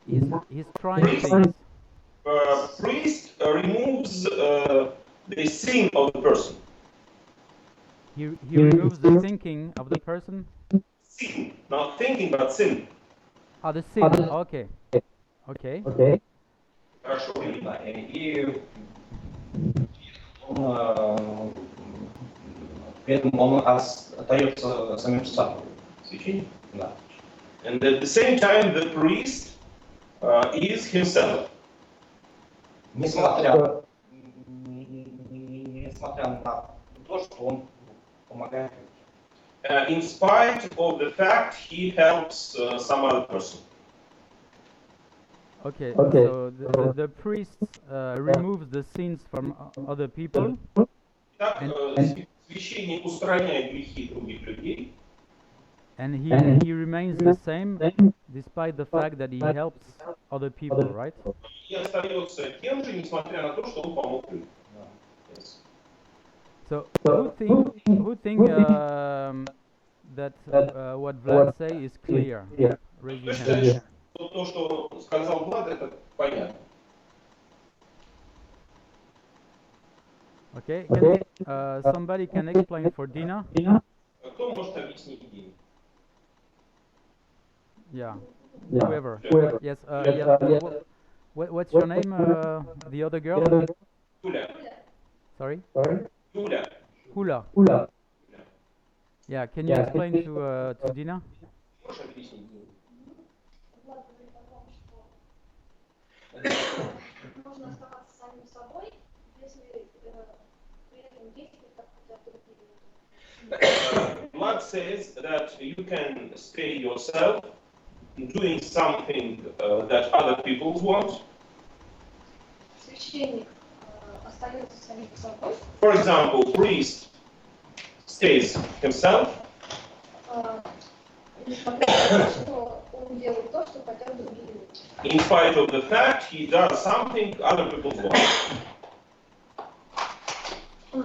He's trying things. Priest removes the sin of the person. He removes the thinking of the person. Sin, not thinking, but sin. Ah, the sin. Okay. Okay. Хорошо видно. И при этом он остается самим собой. Священник? Да. And at the same time, the priest is himself. Несмотря на то, что он помогает. In spite of the fact he helps some other person. Okay. So the priest removes the sins from other people. Так, священник устраняет грехи других людей. And he remains the same despite the fact that he helps other people, right? И остается тем же, несмотря на то, что он помог людям. Yes. So who think that what Vlad say is clear? Raise your hand. То, что сказал Влад, это понятно. Okay. Somebody can explain for Dina? Кто может объяснить Дине? Yeah. Whoever. Yes. Yeah. What's your name? The other girl? Юля. Sorry. Юля. Hula. Yeah. Can you explain to Dina? Можешь объяснить Дине? Можно оставаться самим собой, если при этом действовать как хотят другие. Vlad says that you can stay yourself, doing something that other people want. Священник остается самим собой. For example, priest stays himself. Несмотря на то, что он делает то, что хотят другие люди. In spite of the fact he does something other people want.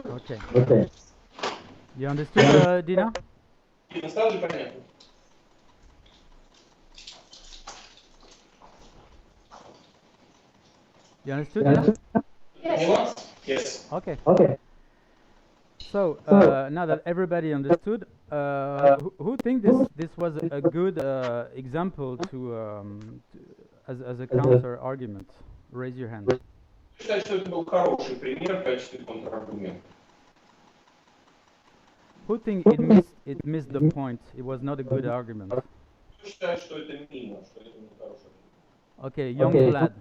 Okay. You understood, Dina? Дина, стало же понятно? You understood, Dina? Yes. Yes. Okay. So now that everybody understood, who think this was a good example as a counter argument? Raise your hand. Считаю, что это был хороший пример в качестве контраргумента. Who think it missed the point? It was not a good argument. Считаю, что это мимо, что это не хороший. Okay, young Vlad.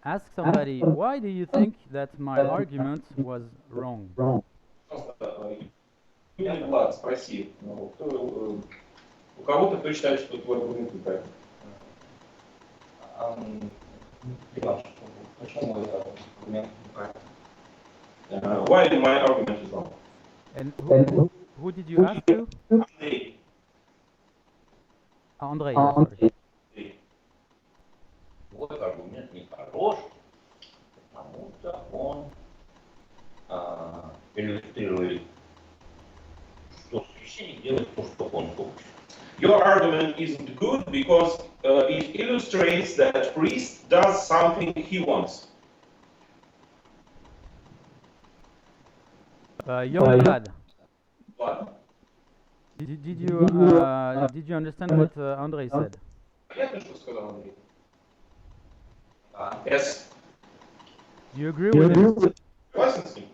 Ask somebody, why do you think that my argument was wrong? Юный Влад, спроси, у кого-то кто считает, что твой аргумент неправильный? Почему мой аргумент неправильный? Why my argument is wrong? And who did you ask to? Андрей. Andrei. Sorry. Мой аргумент нехорош, потому что он иллюстрирует, что священник делает то, что он хочет. Your argument isn't good because it illustrates that priest does something he wants. Young Vlad. Ладно. Did you understand what Andrei said? Понятно, что сказал Андрей? Yes. Do you agree with him? Согласен с ним?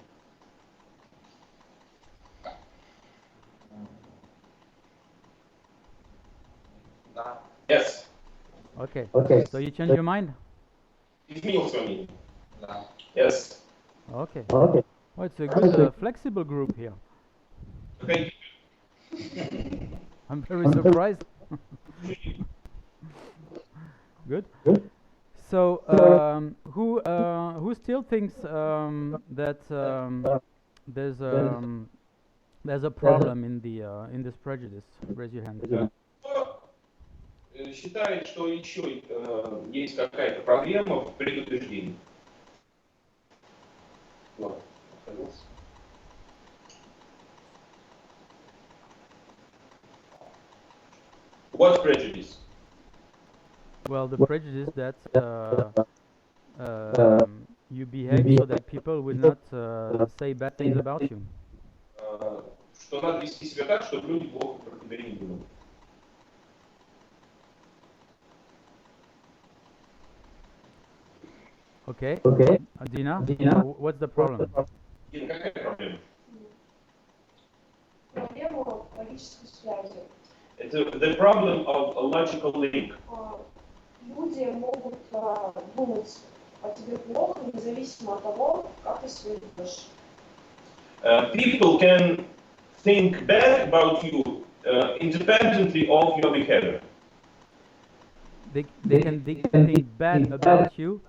Да. Yes. Okay. So you change your mind? Изменил свое мнение. Да. Yes. Okay. Well, it's a good flexible group here. Okay. I'm very surprised. Good. So who still thinks that there's a problem in this prejudice? Raise your hand. Кто считает, что еще есть какая-то проблема в предупреждении? Вот. What prejudice? Well, the prejudice that you behave so that people will not say bad things about you. Что надо вести себя так, чтобы люди плохо про тебя не думали. Okay. Okay. Dina, Dina? what's the problem? Дина, какая проблема? Проблема логической связи. Это the problem of a logical link. Люди могут думать о тебе плохо, независимо от того, как ты себя ведешь. People can think bad about you independently of your behavior. They can think bad about you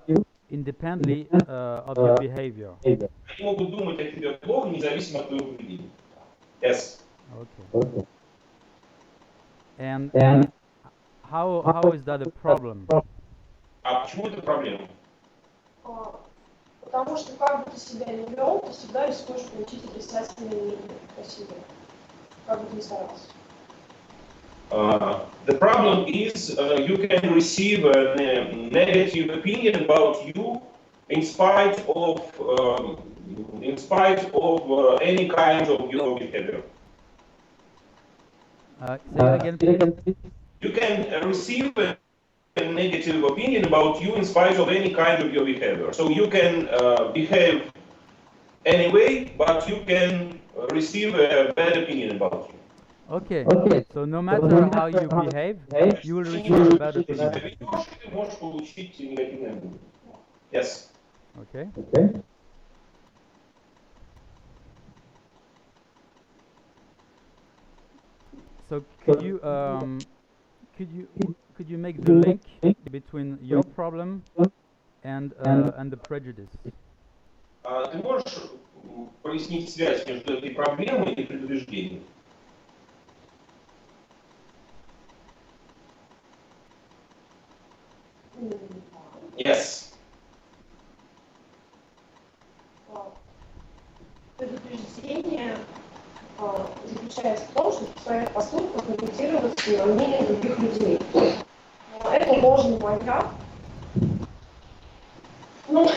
independently of your behavior. Они могут думать о тебе плохо, независимо от твоего поведения. Yes. Okay. Okay. And And how is that a problem? А почему это проблема? Потому что как бы ты себя не вел, ты всегда рискуешь получить отрицательное мнение о себе. Как бы ты ни старался. The problem is you can receive a negative opinion about you in spite of any kind of your behavior. Say it again, please. You can receive a negative opinion about you in spite of any kind of your behavior. So you can behave anyway, but you can receive a bad opinion about you. Okay. Okay. So no matter how you behave, you will receive a bad opinion. Ты можешь получить негативное мнение. Yes. Okay. okay. So could you make the link between your problem and the prejudice? Ты можешь прояснить связь между этой проблемой и предубеждением? Yes. Предупреждение заключается в том, что в своих поступках имитировать мнение других людей. Но это ложный маньяк. Но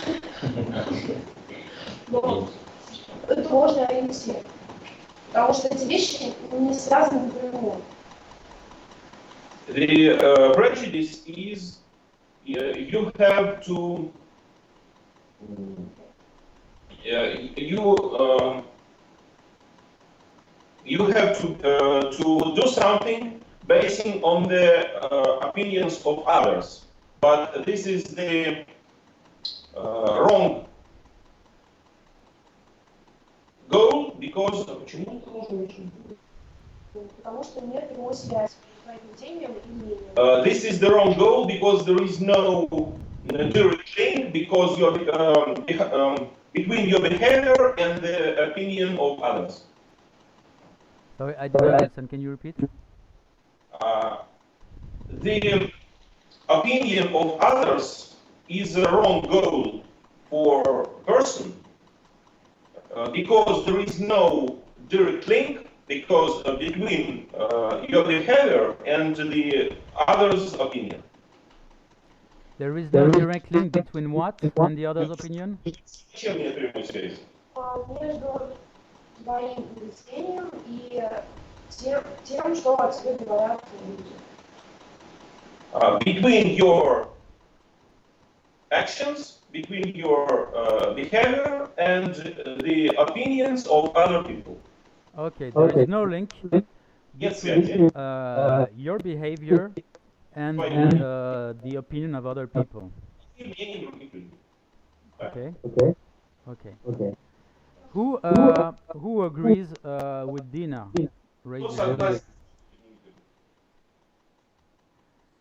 это ложный ориентир. Потому что эти вещи не связаны напрямую. The prejudice is you have to you have to do something basing on the opinions of others, but this is the wrong goal because почему это ложный ориентир? Потому что нет прямой связи между твоим поведением и мнением. This is the wrong goal because there is no direct link because between your behavior and the opinion of others. Sorry, I didn't understand. Can you repeat? The opinion of others is a wrong goal for a person because there is no direct link because between your behavior and the other's opinion. There is no direct link between what and the other's opinion? Чем нет прямой связи? Между твоим поведением и тем, что о тебе говорят люди. Between your actions, between your behavior and the opinions of other people. Okay, there is no link Yes, between your behavior and the opinion of other people. Okay, Okay. okay. Okay. Who agrees with Dina? Raise Кто your hand. согласен?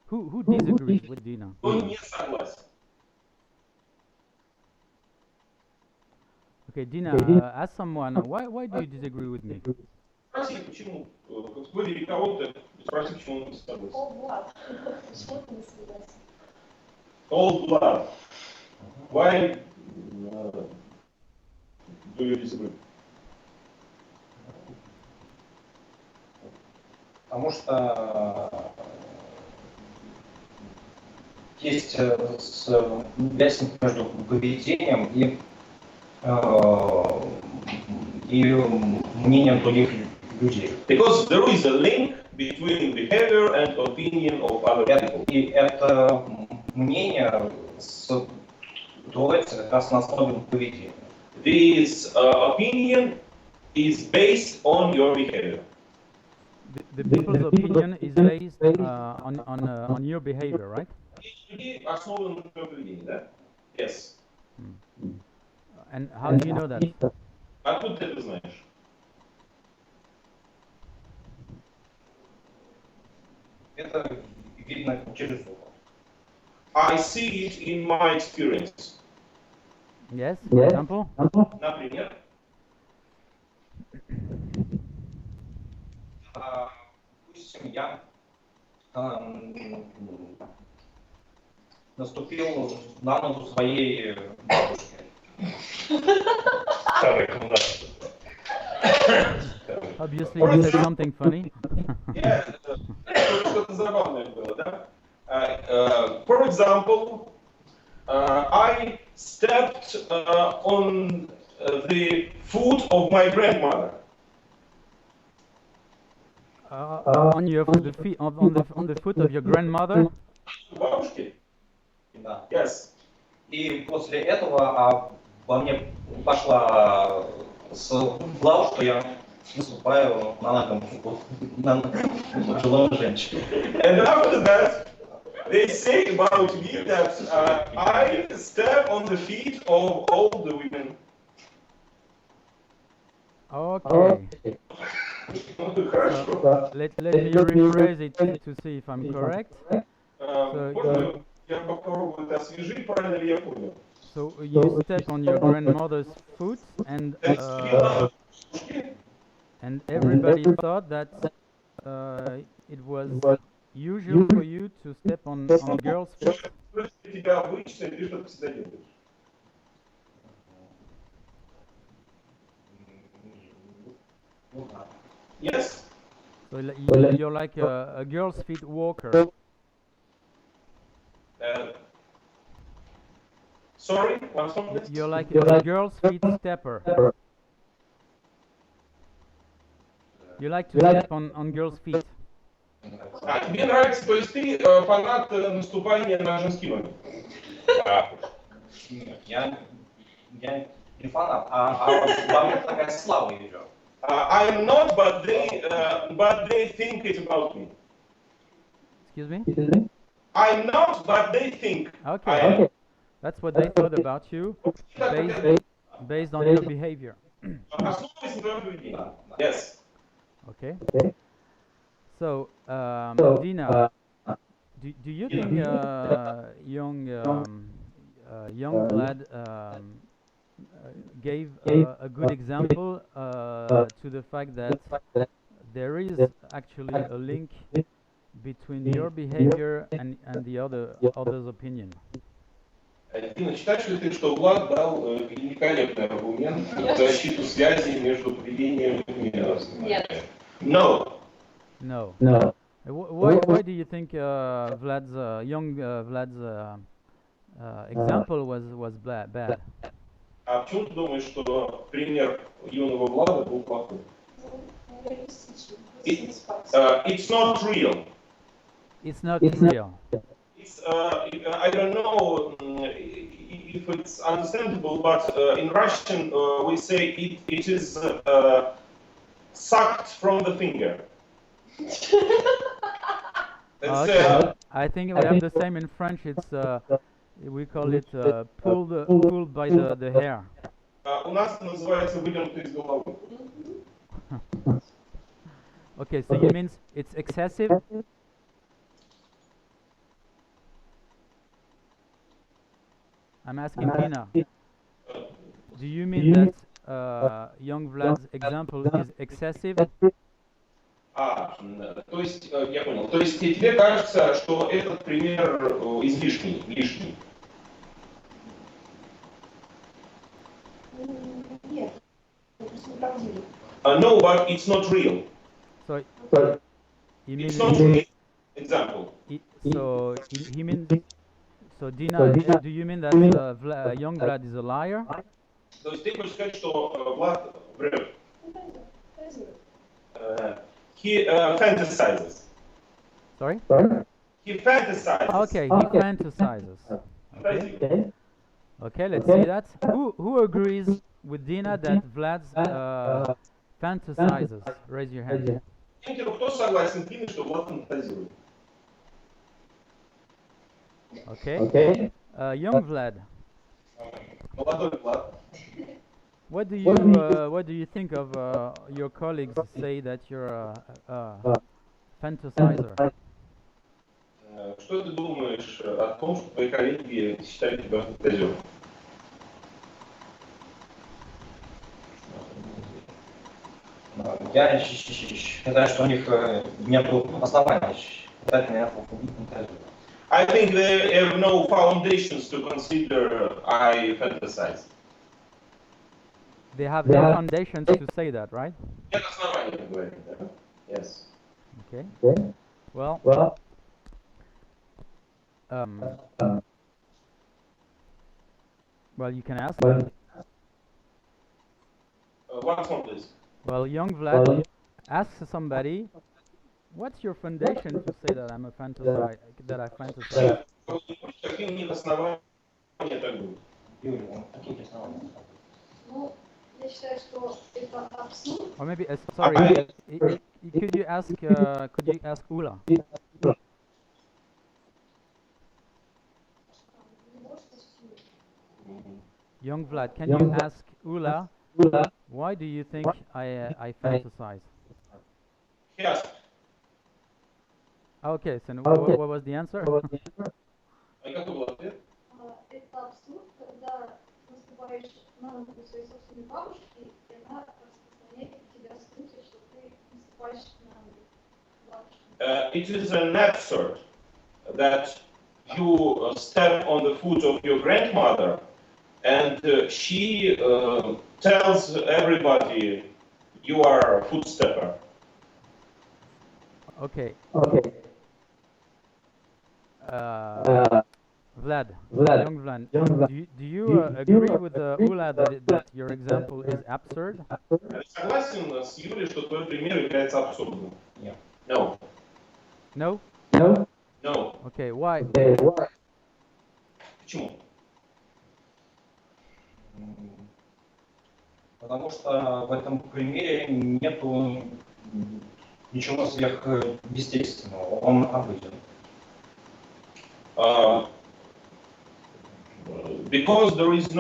Who disagrees with Dina? Кто не согласен? Okay, Dina, ask someone, why do you disagree with me? Спроси, почему? Выбери кого-то, спроси, почему он не согласен. О, Влад, почему ты не согласен? Cold blood. Why do you disagree? Потому что есть связь между поведением и мнением других людей. Because there is a link between behavior and opinion of other people. И это мнение строится как раз на основе поведения. This opinion is based on your behavior. The people's opinion is based on your behavior, right? Людей основан на твоем поведении, да? Yes. And how do you know that? Откуда ты это знаешь? Это видно через опыт. I see it in my experience. Yes, for example? Например, Допустим, я наступил на ногу своей бабушке. Obviously, you said something funny. Что-то забавное было, да? For example, I stepped on the foot of my grandmother. On the feet, on the foot of your grandmother. Бабушки? Да. Yes. И после этого во мне пошла слава, что я наступаю на ногу пожилой женщины. And after that, they say about me that I step on the feet of older women. Okay. Хорошо. Let me rephrase it to see if I'm correct. Можно я попробую это освежить, правильно ли я понял? So you step on your grandmother's foot, and everybody thought that it was usual for you to step on girls' feet. Что для тебя обычно, и ты что всегда делаешь? Yes. So you're like a girl's feet walker. Sorry, once more, please. You're like a girl's feet stepper. You like to step on girls' feet. Тебе нравится, то есть ты фанат наступания на женские ноги? Я не фанат, во мне такая слава идет. I'm not, but they think it about me. Excuse me? I'm not, but they think I am. Okay. That's what they thought about you, based on your behavior. Основываясь на твоем поведении. Yes. Okay. So, Dina, do you think young lad gave a good example to the fact that there is actually a link between your behavior and the other's opinion? Дина, считаешь ли ты, что Влад дал великолепный аргумент в защиту связи между поведением и Нет. No. No. No. Why do you think Vlad's example was bad? А почему ты думаешь, что пример юного Влада был плохой? It's not real. It's not real. It's, I don't know if it's understandable, but in Russian we say it is sucked from the finger. Okay. I think we have the same in French. It's we call it pulled by the hair. У нас это называется выдернуто из головы. Okay, so it means it's excessive. I'm asking Dina. Do you mean that young Vlad's example is excessive? То есть, я понял. То есть тебе кажется, что этот пример излишний, лишний? Нет, это неправдиво. No, but it's not real. So he It's means not real example. so he means So Dina, do you mean that young Vlad is a liar? То есть ты хочешь сказать, что Влад врет? He fantasizes. Sorry? He fantasizes. Okay, he fantasizes. Okay. Okay, let's see that. Who agrees with Dina that Vlad fantasizes? Raise your hand. Кто согласен с Диной, что Влад фантазирует? Okay. Young Vlad, Молодой Влад. what do you think of your colleagues say that you're a fantasizer? Что ты думаешь о том, что твои коллеги считают тебя фантазером? Я считаю, что у них нет оснований считать меня фантазером. I think they have no foundations to consider I fantasize. They have no foundations to say that, right? Нет оснований говорить, да? Yes. Okay. Well, well, you can ask. Once more, please. Well, young Vlad asks somebody, "What's your foundation to say that I'm a fantasize? That I fantasize?" Какие у них основания так будут? Юрий, какие основания? Ну, я считаю, что это абсурд. Or maybe, sorry, could you ask Ula? Young Vlad, can you ask Ula, why do you think I fantasize? Yes. Okay, so what was the answer? А какой был ответ? Это абсурд, когда наступаешь на ногу своей собственной бабушки, и она распространяет тебя слухи, что ты наступаешь на ногу бабушки. It is an absurd that you step on the foot of your grandmother and she tells everybody you are a footstepper. Okay. Vlad, young Vlad, do you agree with Ula that your example is absurd? Согласен с Юлей, что твой пример является абсурдным? Нет. No. No? No. Okay, why? Почему? Потому что в этом примере нету ничего сверхъестественного, он обыден. Because there is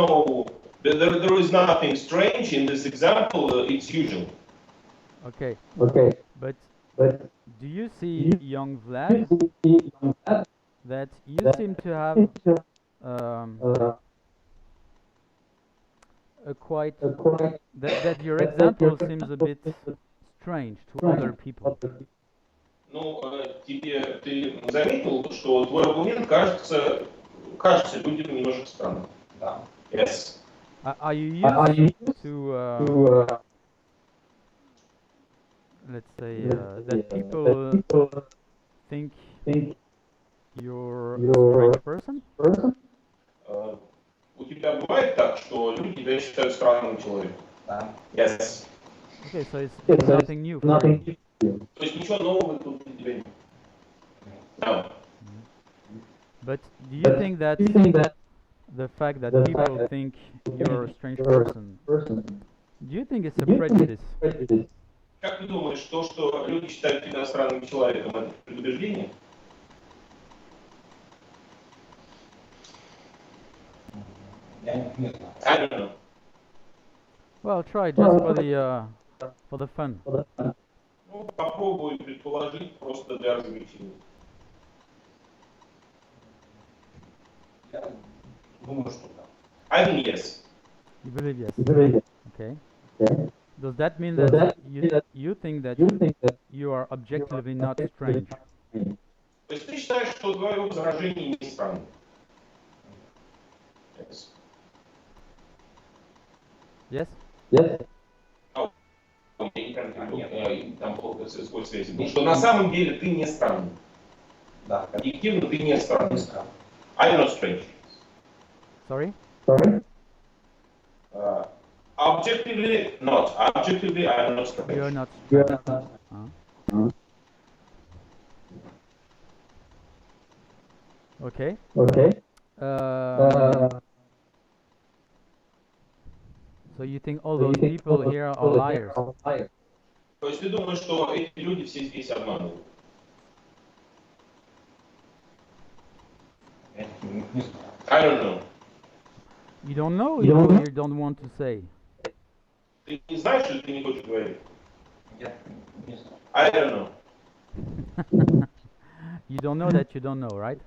nothing strange in this example, it's usual. Okay. But do you see, young Vlad, that you seem to have that your example seems a bit strange to other people? Ну, ты заметил, что твой аргумент кажется людям немножко странным. Да. Yes. Are you used to, let's say, that people think you're a strange person? У тебя бывает так, что люди тебя считают странным человеком? Да. Yes. Okay, so it's nothing new for you. То есть ничего нового тут для тебя нет. No. But do you think that the fact that people think you're a strange person, do you think it's a prejudice? Как ты думаешь, то, что люди считают тебя странным человеком, это предубеждение? Я не знаю. I don't know. Well, try just for the fun. Ну, попробуй предположить просто для развлечения. Я думаю, что да. I think yes. You believe yes. Okay. Does that mean that you think that you are objectively not strange? То есть ты считаешь, что твое возражение не странно? Yes? Там плохо свой связи. Что на самом деле ты не странный. Да, Объективно ты не странный. I'm not strange. Sorry? Objectively, not. Objectively, I'm not strange. You're not strange. Okay. So you think all those people here are liars? То есть ты думаешь, что эти люди все здесь обманывают? I don't know. You don't know, you don't want to say. Ты не знаешь или ты не хочешь говорить? Я не знаю. I don't know. You don't know that you don't know, right?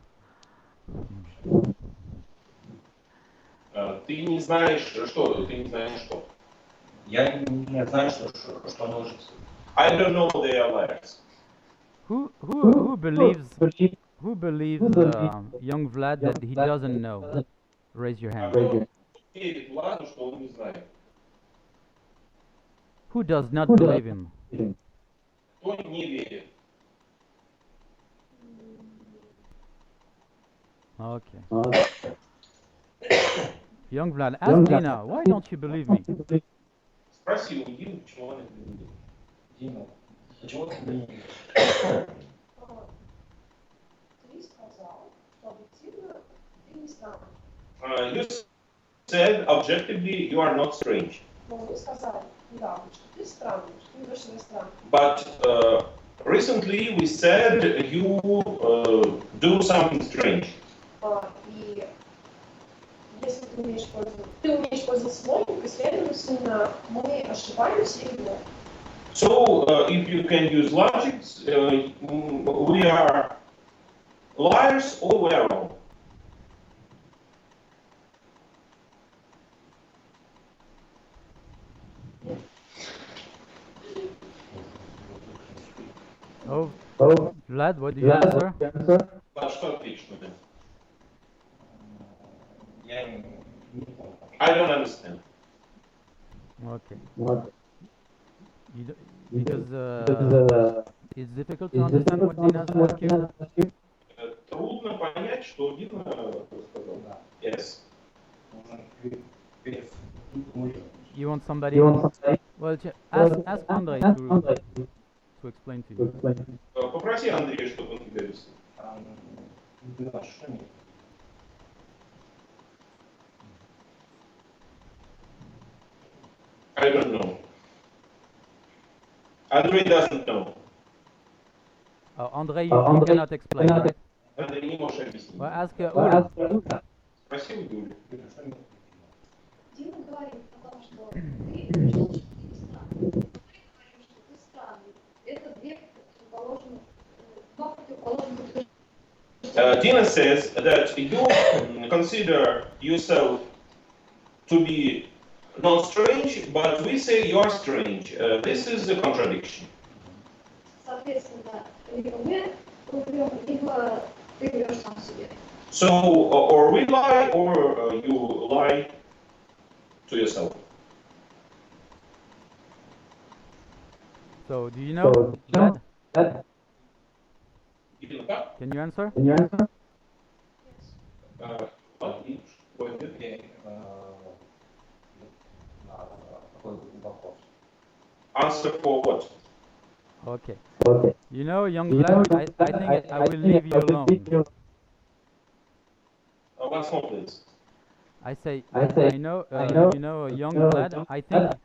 Ты не знаешь что? Ты не знаешь что? Я не знаю, что они лжецы. I don't know they are liars. Who believes young Vlad that he doesn't know? Raise your hand. Кто верит Владу, что он не знает? Who does not believe him? Кто не верит? Okay. Young Vlad, ask Dina, why don't you believe me? Спроси у Дины, почему она не верит. Дима, почему ты не веришь? Ты сказал, что объективно ты не странный. You said objectively you are not strange. Но вы сказали недавно, что ты странный, что ты ведешь себя странно. But recently we said you do something strange. И если ты умеешь пользоваться логикой, следовательно, мы ошибаемся или нет. So if you can use logic, we are liars or we are wrong. Oh, Vlad, what do you answer? Что ответишь на это? Я не понял. I don't understand. Okay. Because it's difficult to understand what Dina's asking. Трудно понять, что Дина сказал. Yes. You want somebody? Well, ask Andrei to explain to you. Попроси Андрея, чтобы он тебе объяснил. I don't know. Andrei doesn't know. Andrei, you cannot explain, right? Андрей не можешь объяснить. Well, ask Ula. Спроси у Юли. Дима говорит о том, что ты решил, что ты не странный. Мы говорим, что ты странный. Это два противоположных утверждения. Dina says that you consider yourself to be not strange, but we say you're strange. This is a contradiction. Соответственно, либо мы лжем, либо ты врешь сам себе. So, or we lie, or you lie to yourself. So, do you know, Vlad? Именно так? Can you answer? Answer for what? Okay. You know, young Vlad, I think I will leave you alone. Once more, please. I say, you know, young Vlad, I think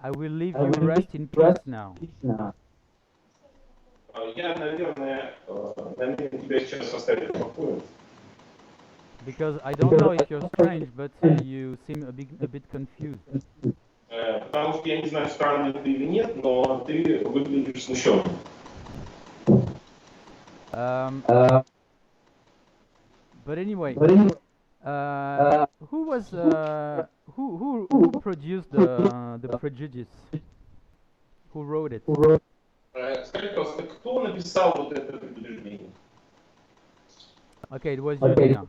I will leave you rest in peace now. Я, наверное, тебя сейчас оставить в покое. Because I don't know if you're strange, but you seem a bit confused. Потому что я не знаю, странный ты или нет, но ты выглядишь смущенным. But anyway, who was who produced the prejudice? Who wrote it? Скажи, пожалуйста, кто написал вот это предупреждение? Okay, it was you, Dina.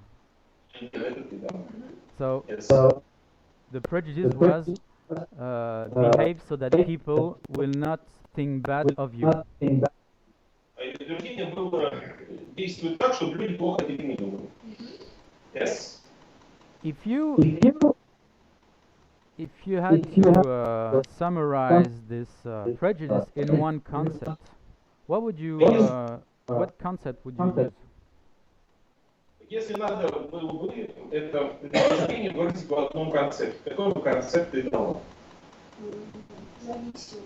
Это ты, да. So Yes. the prejudice was behave so that people will not think bad of you. Предупреждение было действовать так, чтобы люди плохо о тебе не думали. Yes. If you had to summarize this prejudice in one concept, what would you what concept would you use? Если надо было бы это предложение выразить в одном концепте, какой бы концепт ты дал? Зависимость.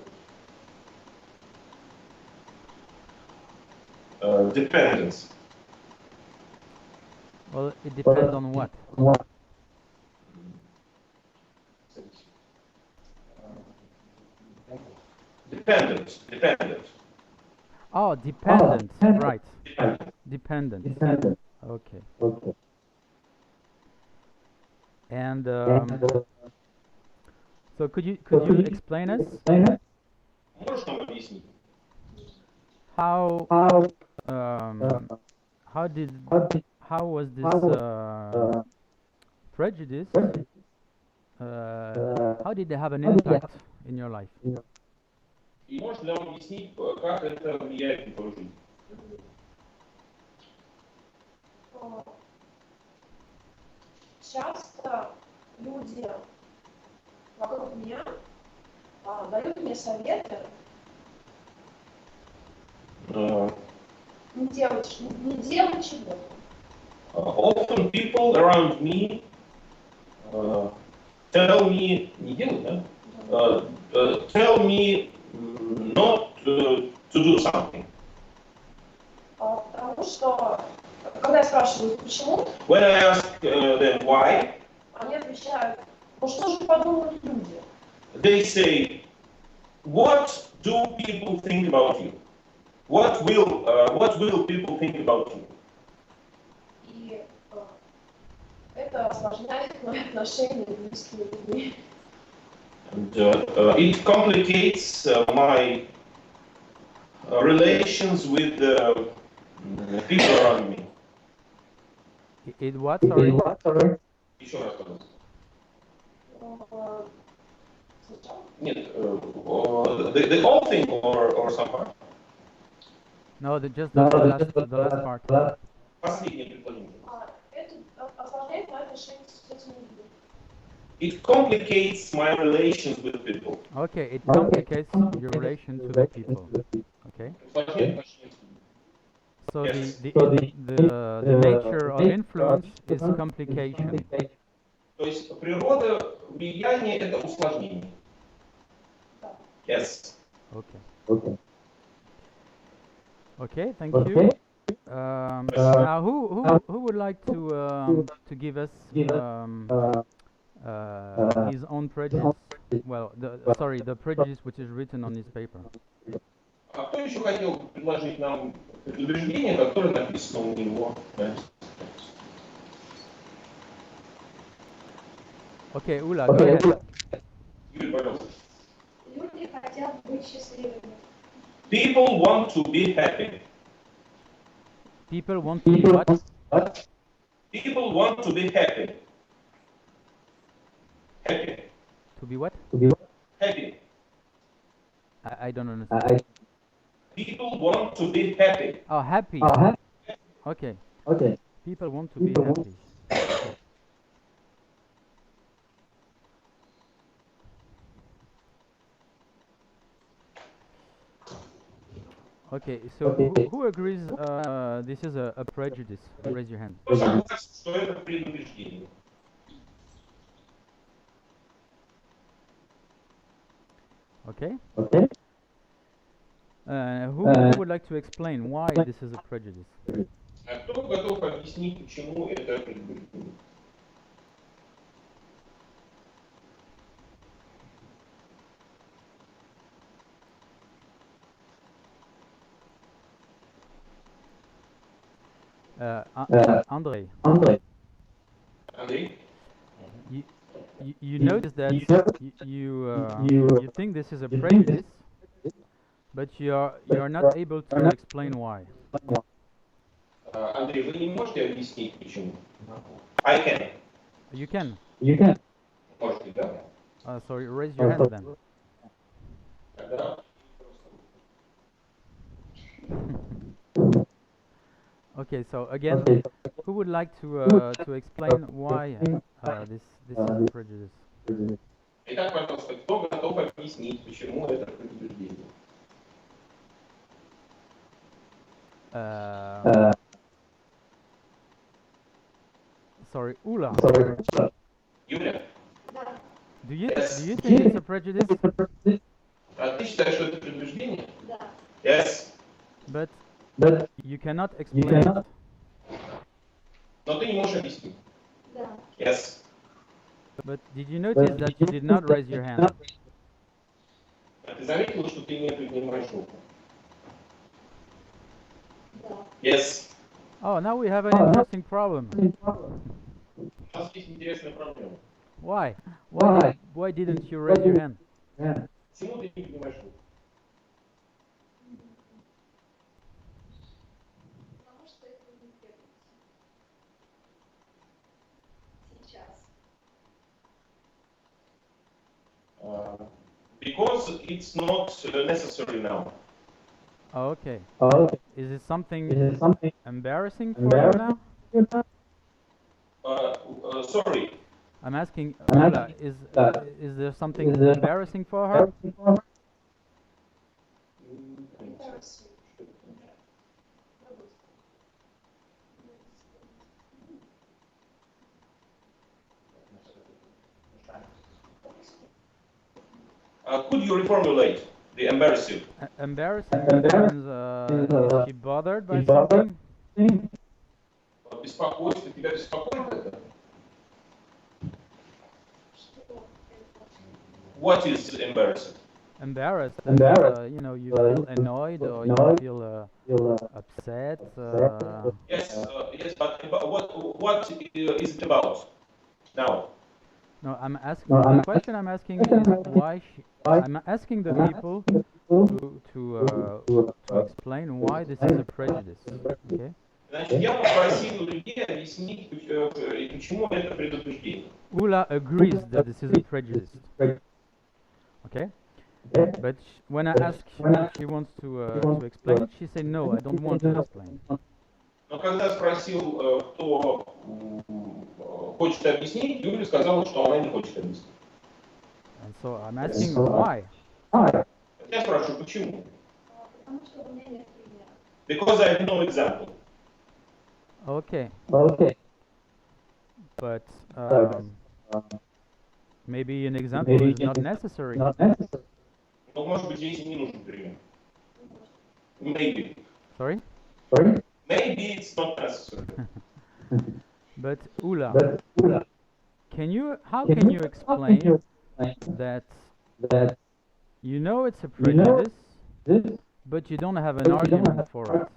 Dependence. Well, it depends on what. Dependent. Oh, dependent, right. Dependent. Okay. And so could you explain us Можешь нам объяснить? how how was this prejudice how did they have an impact in your life? И можешь нам объяснить, как это влияет на твою жизнь? Часто люди вокруг меня дают мне советы не делать чего. Often people around me tell me, не делай, да? Tell me not to do something. Потому что, когда я спрашиваю, почему, When I ask them why, они отвечают, ну что же подумают люди? they say, what do people think about you? What will people think about you? И это осложняет мои отношения с близкими людьми. And it complicates my relations with the people around me. It what? Sorry. Еще раз, пожалуйста. Сначала? Нет, the whole thing or some part? No, just the last part. Последнее предложение. Это осложняет мои отношения с этими людьми. It complicates my relations with people. Okay, it complicates your relation to the people. Okay. Усложняет отношения с людьми. So Yes. the nature of influence is complication. То есть природа влияния — это усложнение. Yes. Okay. Okay, thank you. Now, who would like to give us his own prejudice? Well, the prejudice which is written on his paper. А кто еще хотел предложить нам предубеждение, которое написано у него? Okay, Ula, go ahead. Юрий, пожалуйста. Люди хотят быть счастливыми. People want to be happy. People want to be what? People want to be happy. Happy. To be what? Happy. I don't understand. People want to be happy. Oh, happy. Okay. People want to be happy. Okay, so who agrees this is a prejudice? Raise your hand. Кто согласен, что это предубеждение? Okay. Who would like to explain why this is a prejudice? А кто готов объяснить, почему это предубеждение? Andrei, Андрей? you notice that you think this is a prejudice, but you're not able to explain why. Андрей, вы не можете объяснить, почему? I can. You can. Можете, да. Sorry, raise your hand then. Тогда Okay, so again, who would like to explain why this is a prejudice? Итак, пожалуйста, кто готов объяснить, почему это предубеждение? Sorry, Ula. Юля, Да. Do you think it's a prejudice? а ты считаешь, что это предубеждение? Да. Yes. But you cannot explain it. Но ты не можешь объяснить. Да. Yes. But did you notice that you did not raise your hand? А ты заметила, что ты не поднимаешь руку? Да. Yes. Oh, now we have an interesting problem. У нас есть интересная проблема. Why? Why didn't you raise your hand? Почему ты не поднимаешь руку? Потому что это не требуется. Сейчас. Because it's not necessary now. Oh, okay. Is it something embarrassing for you now? Sorry. I'm asking Ula, is there something embarrassing for her? Could you reformulate the embarrassing? Embarrassing means is she bothered by something? Беспокойство, тебя беспокоит это? What is embarrassing? Embarrassed. You know, you feel annoyed or you feel upset. Yes, yes, but what is it about now? No, I'm asking. The question I'm asking is why. I'm asking the people to explain why this is a prejudice. Okay. Значит, я попросил людей объяснить, почему это предупреждение. Ula agrees that this is a prejudice. Okay. But when I ask if she wants to explain it, she said no, I don't want to explain. Но когда спросил, кто хочет объяснить, Юля сказала, что она не хочет объяснить. And so I'm asking why. Я спрашиваю, почему? Потому что у меня нет примера. Because I have no example. Okay. But maybe an example is not necessary. Ну, может быть, здесь и не нужен пример. Maybe. Sorry? Maybe it's not necessary. But Ula, how can you explain that you know it's a prejudice, but you don't have an argument for it?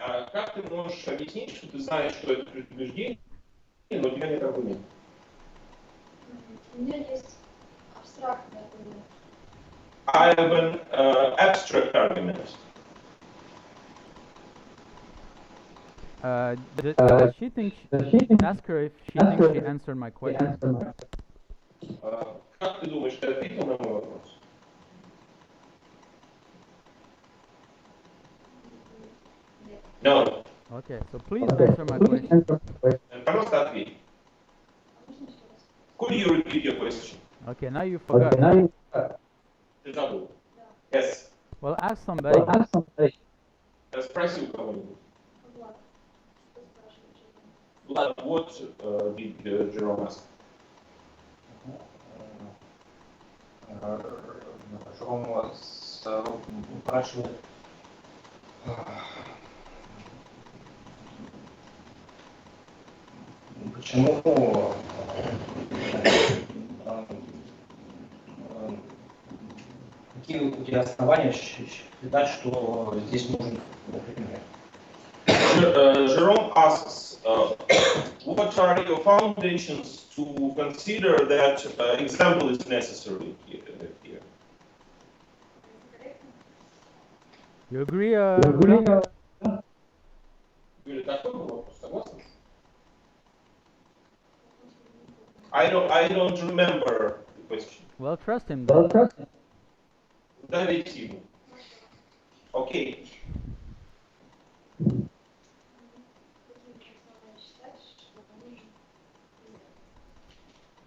А как ты можешь объяснить, что ты знаешь, что это предубеждение, но у тебя нет аргумента? У меня есть абстрактный аргумент. I have an abstract argument. Does she think? Ask her if she thinks she answered my question. Как ты думаешь, ты ответил на мой вопрос? No. Okay, so please answer my question. Пожалуйста, ответь. Could you repeat your question? Okay, now you forgot. Ты забыл. Yes. Well, ask somebody. Спроси у кого-нибудь. Влад, что спрашиваешь? Vlad, what did Jerome ask? Жером спрашивает, почему какие у тебя основания считать, что здесь нужен пример? Jerome asks, what are your foundations to consider that example is necessary here? You agree, Ula? Юля, такой был вопрос, согласна? I don't remember the question. Well, trust him. Then. Доверьте ему. Окей.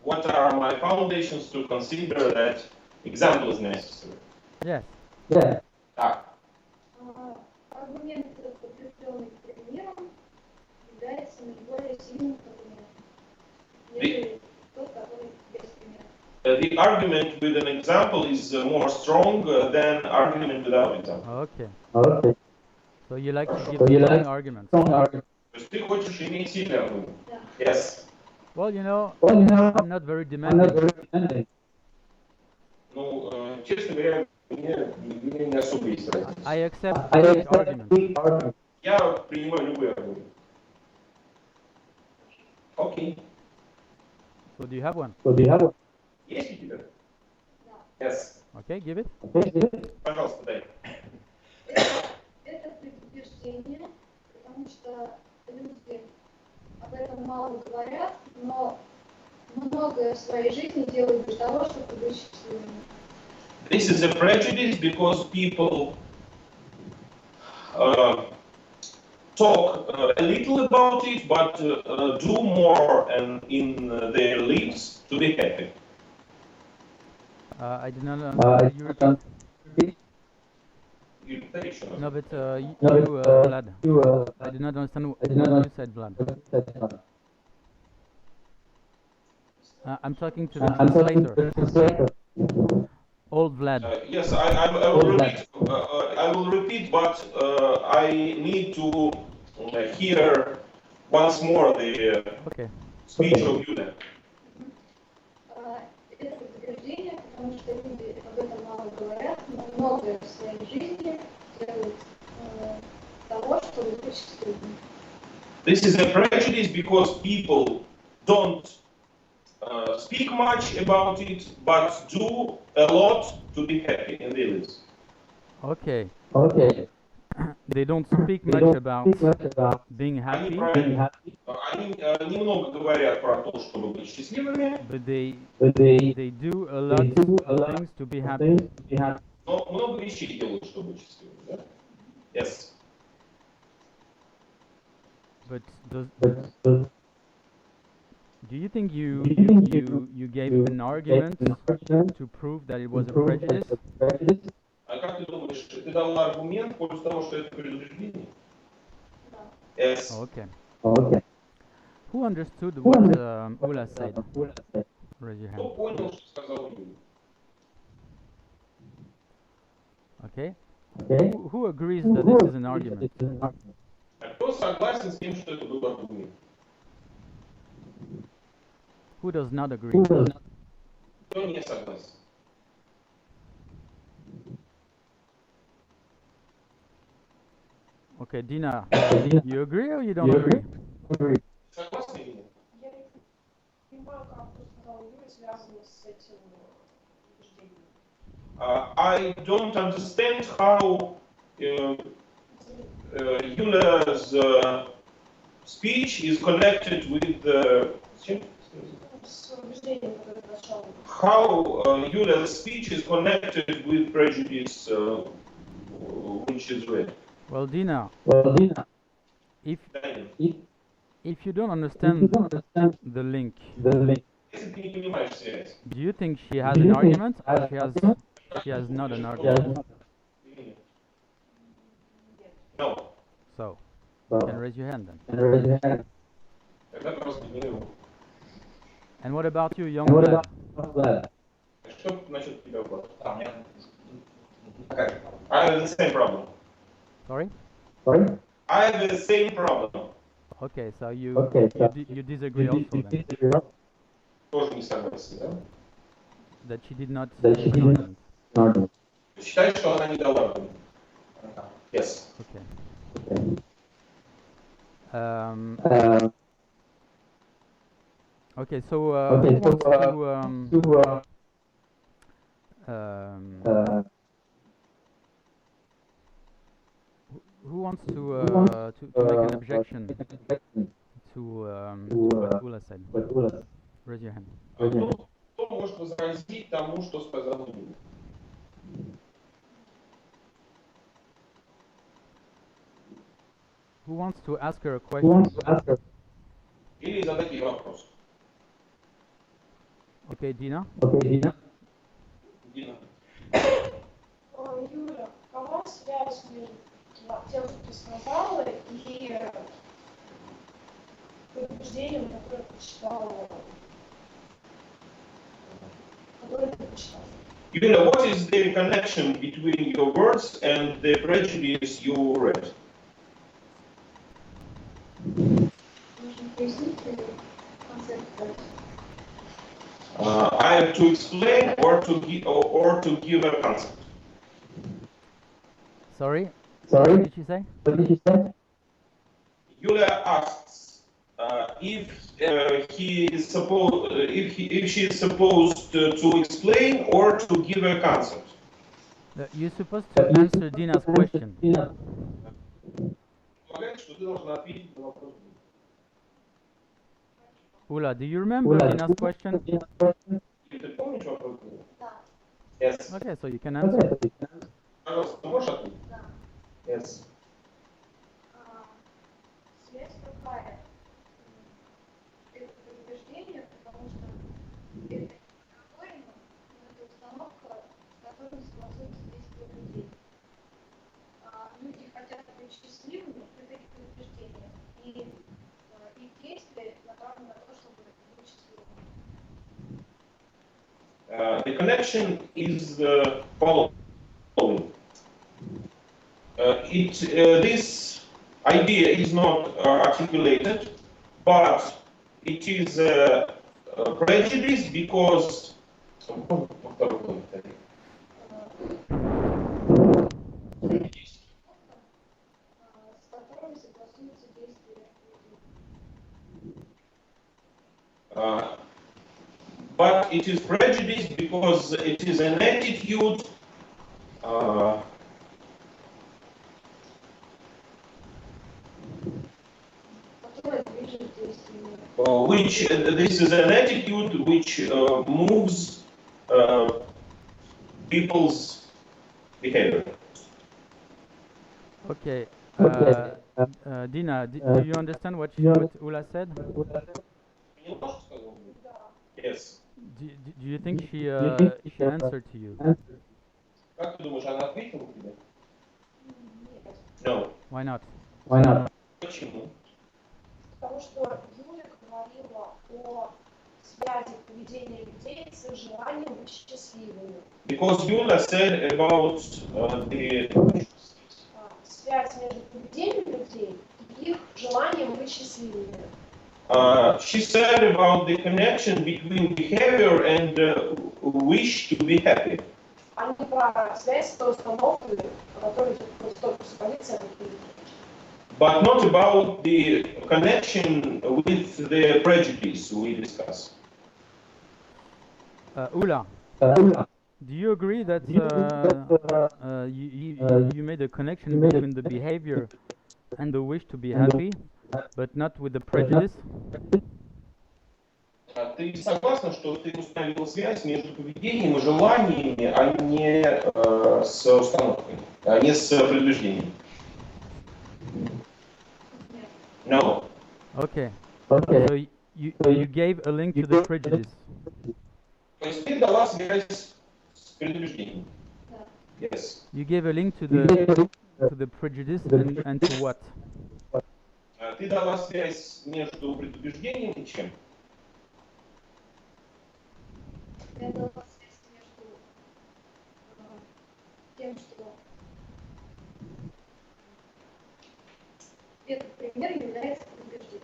what are my foundations to consider that example is necessary? Yes. Так. Аргумент, подкрепленный примером, является наиболее сильным аргументом, нежели тот, который без примера. The argument with an example is more strong than argument without example. Okay. Okay. So you like to give So you strong like arguments. strong argument. То есть ты хочешь иметь сильный аргумент? Да. Yes. Well, you know, Well, you know, I'm not very I'm not demanding. very demanding. Ну, честно говоря, мне не особо есть разница. I accept I weak accept arguments. weak argument. Я принимаю любые аргументы. Окей. So do you have one? So do you have one? Есть у тебя? Да. Yes. Okay, give it. Okay. Пожалуйста, дай. Это предубеждение, потому что люди об этом мало говорят, но многое в своей жизни делают для того, чтобы быть счастливыми. This is a prejudice because people talk a little about it, but do more in their lives to be happy. I did not I understand. You repeat? repeat. You take it, sure. No, but you, No, but, Vlad. you, I did not understand I did not what you said, Vlad. understand. I'm talking to the I'm talking to translator. the translator. Old Vlad. Yes, I will repeat. I will repeat, but I need to hear once more the Okay. speech of Yuda. Это предубеждение, потому что люди об этом мало говорят, но многое в своей жизни делают того, чтобы быть счастливыми. This is a prejudice because people don't speak much about it, but do a lot to be happy in their lives. Okay. Okay. They don't speak They much don't about speak much about being happy, being happy, Они немного говорят про то, чтобы быть счастливыми, but they but they do a lot do a of lot things to be of happy. things to be happy. но много вещей делают, чтобы быть счастливыми. Да? Yes. But But do you think you Do you think you gave you an gave argument an argument to prove that it was a to prove prejudice? that the prejudice? А как ты думаешь, ты дал аргумент в пользу того, что это предубеждение? Да. Yes. Okay. Okay. Who understood Who what understood Ula said? Ula said? Raise your Кто hand. понял, что сказал Юля? Okay. Okay. Who agrees Who that this is agrees an that argument? this is an argument? А кто согласен с тем, что это был аргумент? Who does not agree? Who does not? Кто не согласен? Okay, Dina, Dina, you agree or you don't you agree? agree? Согласны или нет? Я не понимаю, как то сказал Юрий, связано с этим убеждением. I don't understand how Yulia's speech is connected with С убеждением, которое прошел. how Yulia's speech is connected with prejudice, which is read. Well, Dina, Well, Dina, if if if you don't you understand don't understand the link, the link, Если ты не понимаешь связь, do you think she has do an you think argument or has she has argument? not an She argument? has not. или нет? No. So, Well, you can raise your hand then. and raise your hand. Тогда просто не его. And what about you, young And what lad? about that? Что насчет тебя, Влад? А, у меня такая же. I have the same problem. Sorry? Sorry? I have the same problem. Okay, so you Okay, so you disagree you also you then disagree Тоже не согласен, да? that she did not that have she an didn't argument. argument. Считаешь, что она не дала аргумент? Да. Yes. Okay. Okay. Okay, so Okay, who so, wants to to who wants to to make an objection to to, what Ula said? what Ula said. Raise your hand. А кто может возразить тому, что сказал Юля? Who wants to ask her a Who question? wants to ask her? Или задать ей вопрос? Okay, Dina. Okay, Dina. Дина. Юля, какова связь между тем, что ты сказала, и предупреждением, которое ты прочитала? Yulia, what is the connection between your words and the prejudice you read? Нужно пояснить концепт. I have to explain or to give a concept. Sorry. Sorry? What did she say? What did you say? Yulia asks if she is supposed to explain or to give a concept. You're supposed to answer Dina's question. Dina. Что ты должна ответить на вопрос. Ula, do you remember Dina's question? Ты помнишь вопрос? Да. Yes. Okay, so you can answer. Пожалуйста, можешь ответить? Да. Yes. Связь какая? Это предубеждение, потому что это не проговорено, но это установка, с которой согласуются действия людей. Люди хотят быть счастливыми, это их предубеждение. И их действия направлены на то, чтобы быть счастливыми. The connection is the following. This idea is not articulated, but it is a prejudice because С которыми согласуются действия людей. but it is prejudice because it is an attitude Которая движет действиями. which this is an attitude which moves people's behavior. Okay. Okay. Dina, do you understand what Ula said? Yes. Do you think she answered to you? Как ты думаешь, она ответила тебе? Нет. No. Why not? Why not? Почему? Потому что Юля говорила о связи поведения людей с их желанием быть счастливыми. Because Yula said about the Связь между поведением людей и их желанием быть счастливыми. she said about the connection between behavior and wish to be happy. А не про связь с той установкой, которую только с позиции. But not about the connection with the prejudice we discuss. Ula, Ula. do you agree that you made a connection between the behavior and the wish to be happy, but not with the prejudice? Ты согласна, что ты установил связь между поведением и желаниями, а не с установкой, а не с предубеждением? No. Okay. Okay. So you gave a link to the prejudice. То есть ты дала связь с предубеждением. Да. Yes. You gave a link to the prejudice and to what? Ты дала связь между предубеждением и чем? Я дала связь между тем, что этот пример является предубеждением.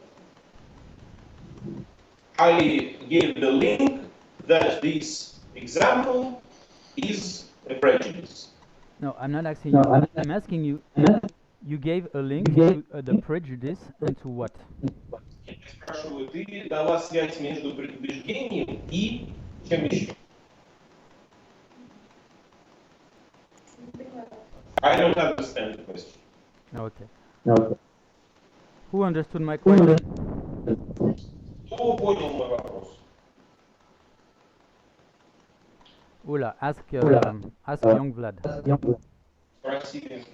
I gave the link that this example is a prejudice. No, I'm not asking No, you. I'm asking you. You gave a link to the prejudice and to what? Я спрашиваю, ты дала связь между предубеждением и чем еще? Не понимаю. I don't understand the question. Okay. Okay. Who understood my question? Кто понял мой вопрос? Ula, ask Ula, ask young Vlad. Young. Спроси.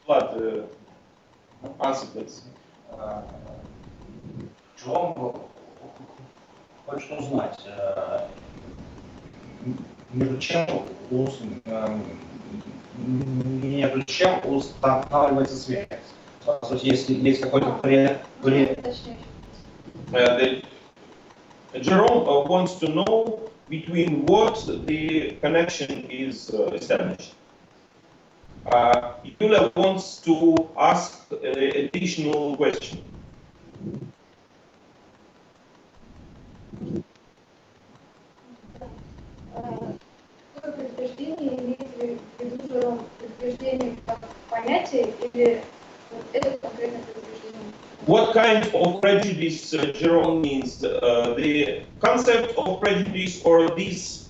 Влад, answer please. Жером хочет узнать, между чем между чем устанавливается связь. То есть, если есть какой-то Уточняющий. Jerome wants to know between what the connection is established. Yulia wants to ask an additional question. Какое предупреждение имеет в виду Жером? Предупреждение как понятие или вот это конкретное предупреждение? What kind of prejudice Jerome means? The concept of prejudice or this?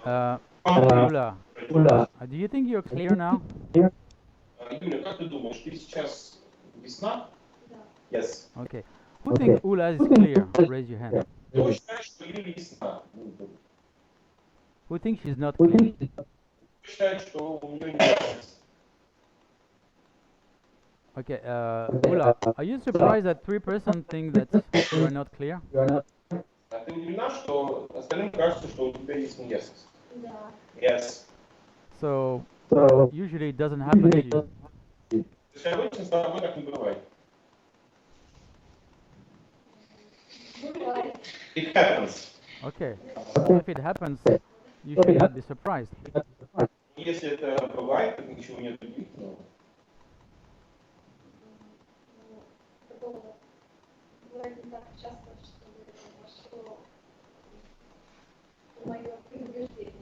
Ula, Уля. do you think you're clear now? Юля, как ты думаешь, ты сейчас весна? Да. Yes. Okay. Who thinks Ula is clear? Raise your hand. Кто считает, что Юля весна? Who thinks she's not Who clear? thinks Кто считает, что у нее нет? Okay, Ula, are you surprised that 3% think that you are not clear? you are not? А ты удивлена, что остальным кажется, что у тебя есть неясность? Да. Yes. So So, usually it doesn't happen to you. То есть обычно с тобой так не бывает. Бывает. It happens. Okay, so if it happens, you should not be surprised. Если это бывает, так ничего нет удивительного. Такого бывает не так часто, чтобы это вошло в мое предубеждение.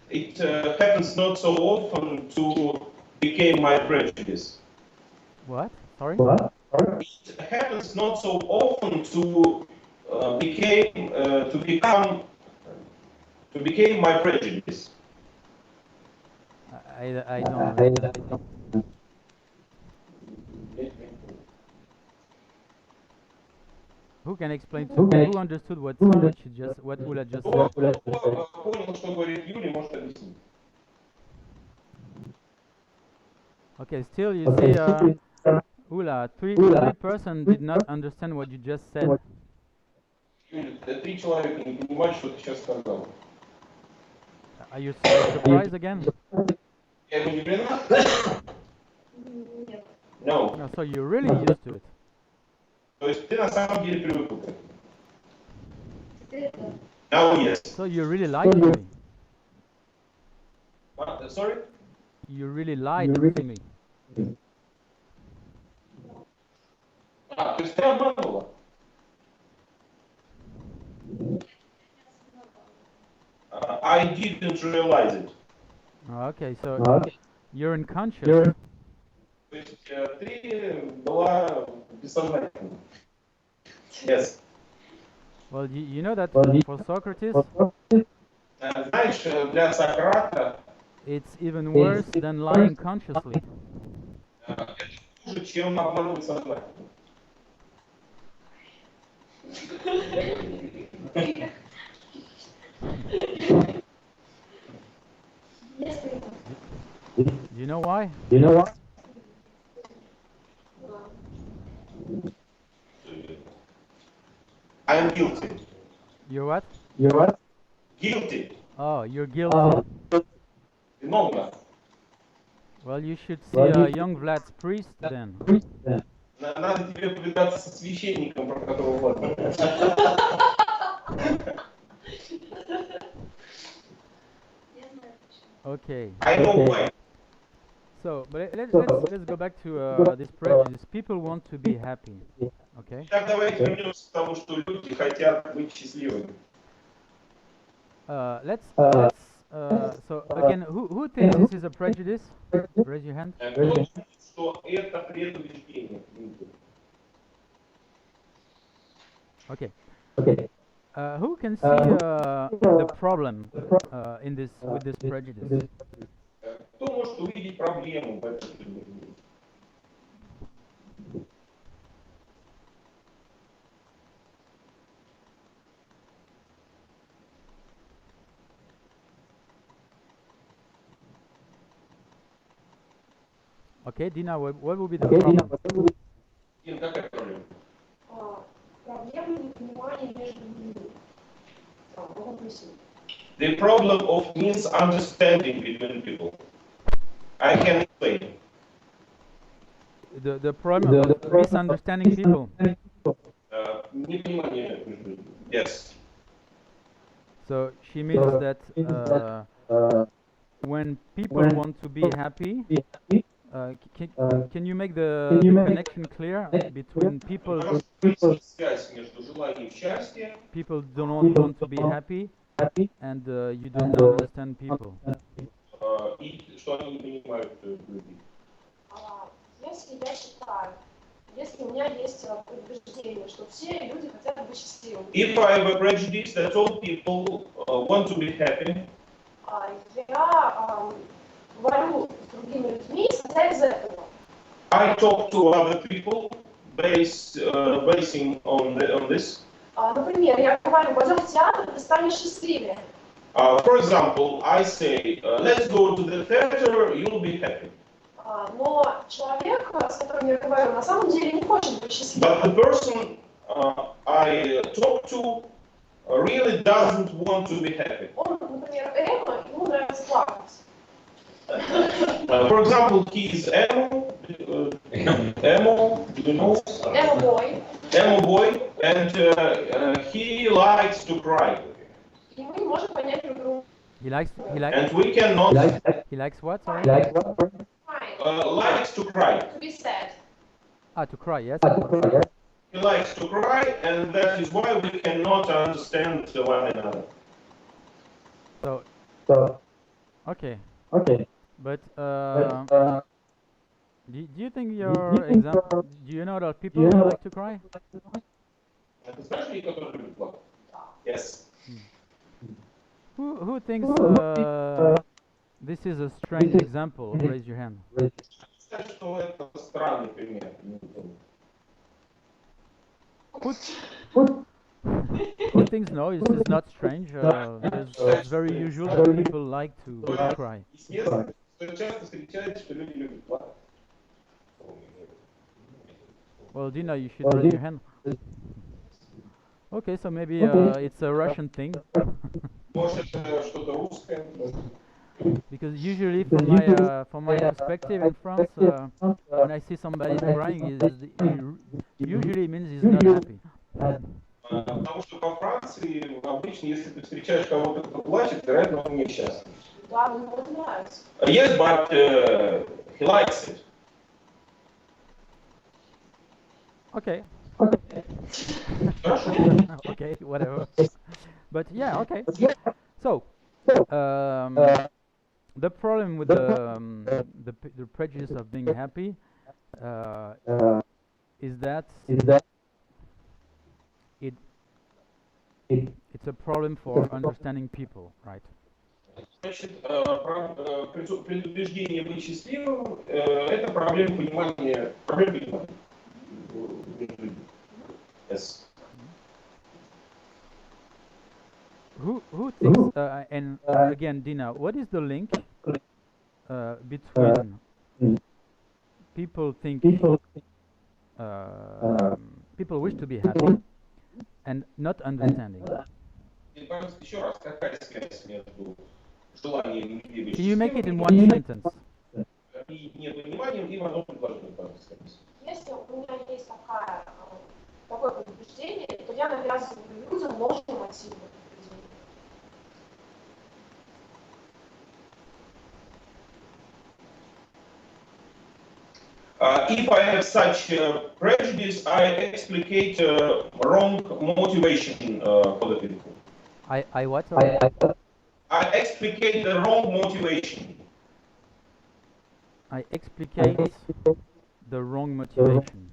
It happens not so often to become my prejudice. What? Sorry? what? It happens not so often to become my prejudice. I don't know. Who can explain to me? Who understood what Ula just said? Кто понял, что говорит Юля, может объяснить. Okay, still you see, Ula, 3% did not understand what you just said. Юля, 3 человека не понимают, что ты сейчас сказал. Are you surprised again? Я удивлена? Нет. No. No, so you're really used to it. То есть ты на самом деле привыкла к этому. Теперь это Now, yes. So you really lied to me. Sorry? You really lied to me. То есть ты обманула? I didn't realize it. Okay, so Okay. you're unconscious. You're- То есть ты была бессознательна. Yes. Well, you know that Well, for Socrates, Знаешь, для Сократа it's even worse than lying consciously. это хуже, чем обманывать сознательно. если Do you know why? You know what? I am guilty. You're what? You're what? Guilty. Oh, you're guilty. Виновна. Well, you should see Well, you- young Vlad's priest then. Надо тебе повидаться со священником, про которого ладно. я знаю почему. Okay. I know why. So, but let's go back to this prejudice. People want to be happy. Okay. Сейчас давайте вернемся к тому, что люди хотят быть счастливыми. So again, who thinks this is a prejudice? Raise your hand. Кто думает, что это предубеждение? Okay. Okay. Who can see the problem in this with this prejudice? Кто может увидеть проблему в этом предубеждении? Okay, Dina, what will be the Okay, Dina, problem? what will be- Дин, какая проблема? могу объяснить. The problem of misunderstanding between people. I can explain. The problem of misunderstanding people. Непонимание между людьми. Yes. So she means that when people want to be happy, can you make the connection clear between people? Связь между желанием счастья. People do not want to be happy, and you don't understand people. И что они не понимают людей. Если я считаю, если у меня есть предубеждение, что все люди хотят быть счастливыми. If I have a prejudice that all people want to be happy, Я говорю с другими людьми, исходя из этого. I talk to other people basing on this. Например, я говорю, пойдем в театр, ты станешь счастливее. For example, I say, let's go to the theater, you'll be happy. Но человек, с которым я говорю, на самом деле не хочет быть счастливым. But the person I talk to really doesn't want to be happy. Он, например, ему нравится плакать. For example, he is emo, you know? Emo boy, and he likes to cry. И мы не можем понять друг друга. And we cannot. He likes what? Sorry. Likes to cry. To be sad. To cry. Yes. He likes to cry, and that is why we cannot understand one another. So. Okay. But do you think your example? Do you know that people like to cry? Yes. Who thinks this is a strange example? Raise your hand. Who thinks no, it's not strange? It's very usual that people like to cry. Well, Dina, you should raise your hand. Okay, so maybe it's a Russian thing. Because usually, from my perspective in France, when I see somebody crying, it usually means he's not happy. Потому что во Франции обычно, если ты встречаешь кого-то, кто плачет, вероятно, он несчастный. Да, ему это нравится. Yes, but he likes it. Okay. Okay, whatever. But yeah, okay. So, the problem with the prejudice of being happy is that it's a problem for understanding people, right? Значит, предубеждение быть счастливым – это проблема понимания. Yes. Who thinks? And again, Dina, what is the link between people people wish to be happy and not understanding? Can you make it in one sentence? Если у меня есть такое предубеждение, то я навязываю людям ложный мотив. If I have such prejudice, I explicate wrong motivation for the people. I what? I explicate the wrong motivation. I explicate the wrong motivation.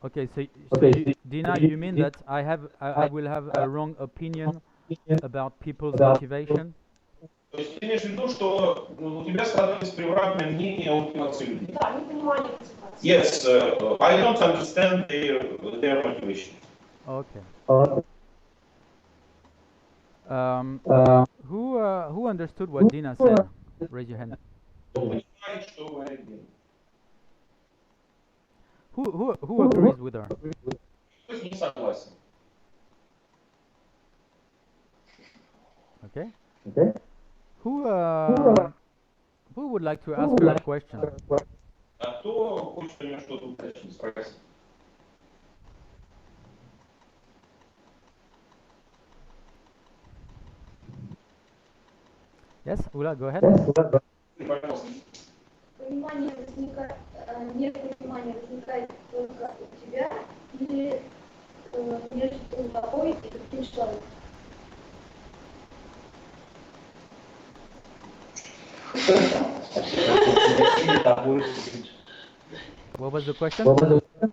Okay, so Dina, you mean that I will have a wrong opinion about people's motivation? То есть ты имеешь в виду, что у тебя складывается превратное мнение о мотивации людей? Да, непонимание мотивации. Yes, I don't understand their motivation. Okay. Who understood what Dina said? Raise your hand. Who agrees with her? Кто с ней согласен? Okay. Okay. Who would like to ask her a question? А кто хочет у нее что-то уточнить, спросить? Yes, Ula, go ahead. Пожалуйста. Понимание возникает, непонимание возникает только у тебя или между тобой и другим человеком? What was the question? What was the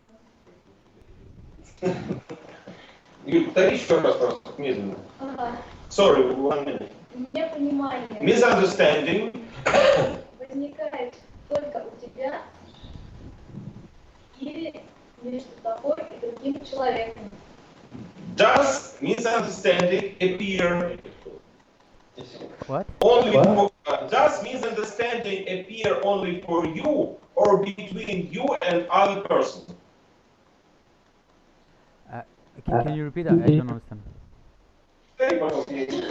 Юль, повтори еще раз, просто медленно. Ага. Sorry, one minute. Непонимание Misunderstanding возникает только у тебя или между тобой и другим человеком? Does misunderstanding appear What? only What? for, does misunderstanding appear only for you or between you and other person? Can you repeat that? I don't understand. Повтори, пожалуйста, я не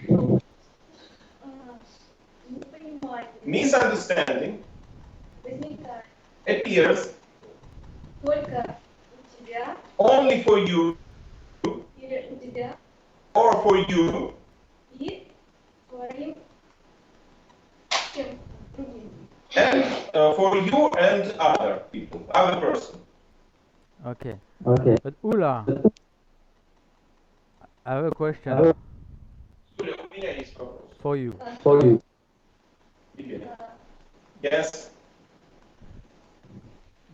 понял. Непонимание Misunderstanding возникает appears только у тебя only for you или у тебя or for you и твоим кем другим. and for you and other people, other person. Okay. Okay. But Ula, I have a question Юля, у меня есть вопрос. for you. For you. Тебе. Yes.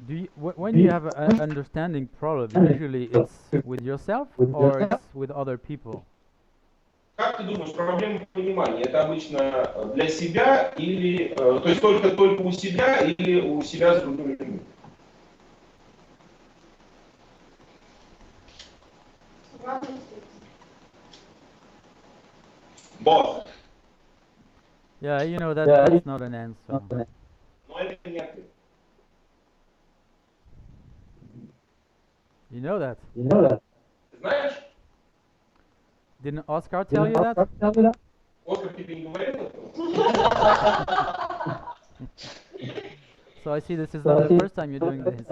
Do you, when you have an understanding problem, usually it's with yourself or it's with other people? Как ты думаешь, проблема понимания это обычно для себя или то есть только у себя или у себя с другими людьми? Both. Yeah, you know that Yeah, that's not an answer. Но это не ответ. You know that. You know that. Ты знаешь, Didn't Oscar tell you that? Tell me that. Оскар тебе не говорил этого? So I see this is not the first time you're doing this.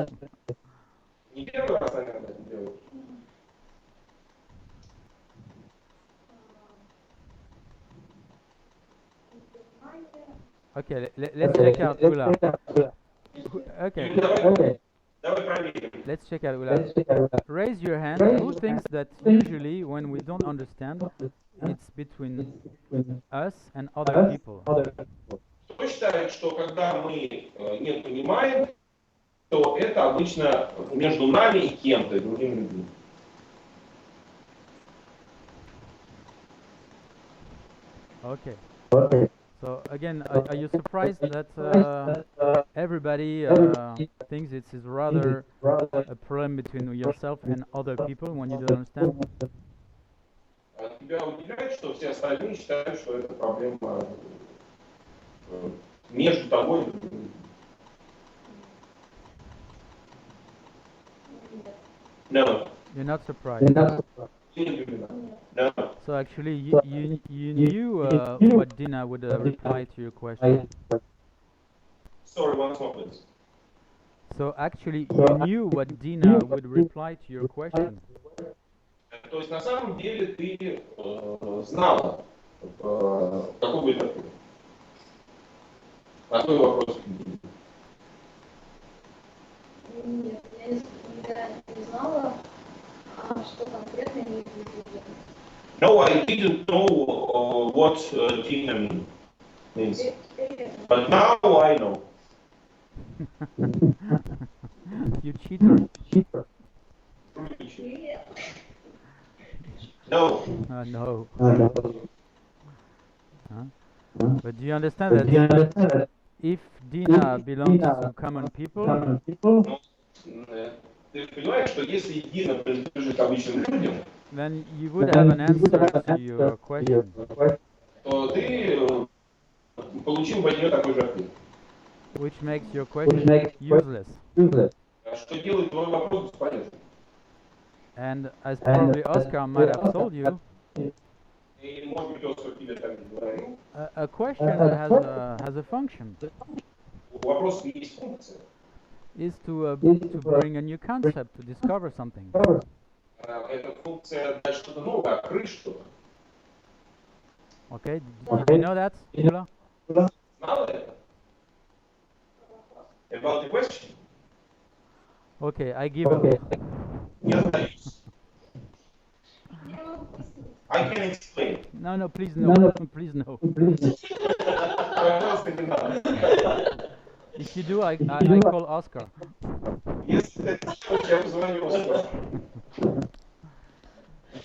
Не первый раз, наверное, это делают. Okay, let's check out Ula. Okay, Юля, Okay. давай проверим. let's check out Ula. Let's check it out. Raise your hand. Who thinks that usually when we don't understand, it's between us and other people? Other. Кто считает, что когда мы не понимаем, то это обычно между нами и кем-то, другими людьми? Okay. Okay. So again, are you surprised that everybody thinks it is rather a problem between yourself and other people when you don't understand? А тебя удивляет, что все остальные считают, что это проблема между тобой и другими? No. You're not surprised. You're not surprised. Не удивлена. No. So actually, you knew what Dina would reply to your question. Sorry, once more, please. So actually, you knew what Dina would reply to your question. То есть на самом деле ты знала, какой будет ответ. На твой вопрос. Нет, я не знала, что конкретно имеет в виду. No, I didn't know what Dina means. But now I know. You cheater. Cheaper. No. No. No. Huh? But do you understand Do you that understand that? if Dina belongs to common people, Common people. Ты понимаешь, что если Дина принадлежит обычным людям, then you would have an answer to your question. то ты получил бы от нее такой же ответ. Which makes your Which question makes useless. useless. что делает твой вопрос бесполезным. And as probably Oscar might have told you, И, может быть, Оскар тебе так говорил. a question has a function, У вопроса есть функция. is to bring a new concept, to discover something. Эта функция дать что-то новое, открыть что-то. Okay, did you know that, Ula? Знал это? About the question? Okay, I give up. Я сдаюсь. I can explain. No, please no, please no. Пожалуйста, не надо. If you do, I call Oscar. Если это что, я позвоню Оскару.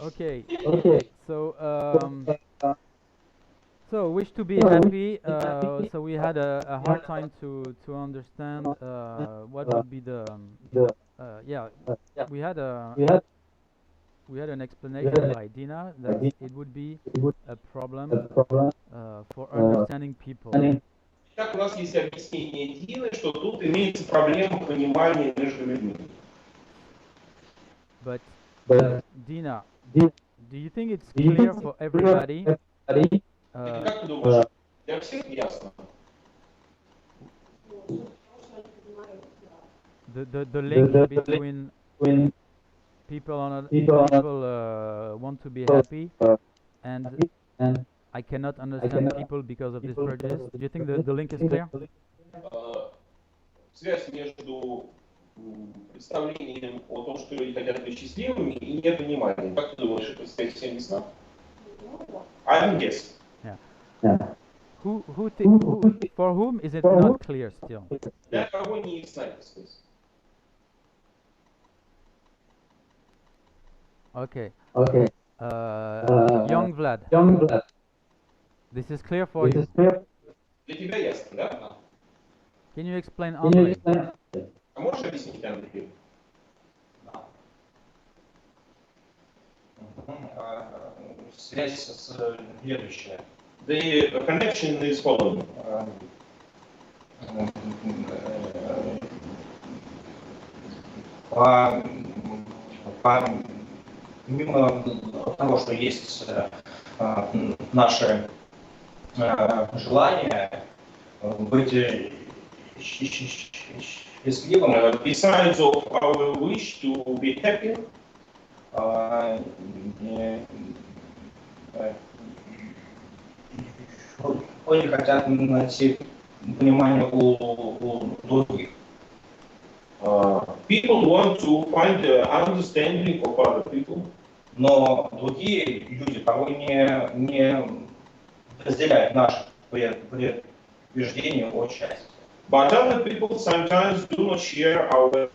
Okay. So wish to be happy. So we had a hard time to understand what would be the we had an explanation by Dina that it would be a problem for understanding people. Итак, у нас есть объяснение Дины, что тут имеется проблема понимания между людьми. But Dina, do you think it's clear for everybody? Как ты думаешь, для всех ясно? The link between people want to be happy, and I cannot understand people because of this prejudice. Do you think the link is clear? Связь между представлением о том, что люди хотят быть счастливыми, и непониманием. Как ты думаешь, эта связь всем ясна? I guess. Yeah. For whom is it not clear still? Для кого не ясна эта связь? Okay. Young Vlad. This is clear for you. Для тебя ясно, да? Can you explain Andrei? А можешь объяснить, Андрей? Связь следующая. The connection is following. Помимо того, что есть наше желание быть счастливым, Besides of our wish to be happy, они хотят найти понимание у других. People want to find the understanding of other people. Но другие люди порой не разделяют наши предубеждения о счастье. But other people sometimes do not share our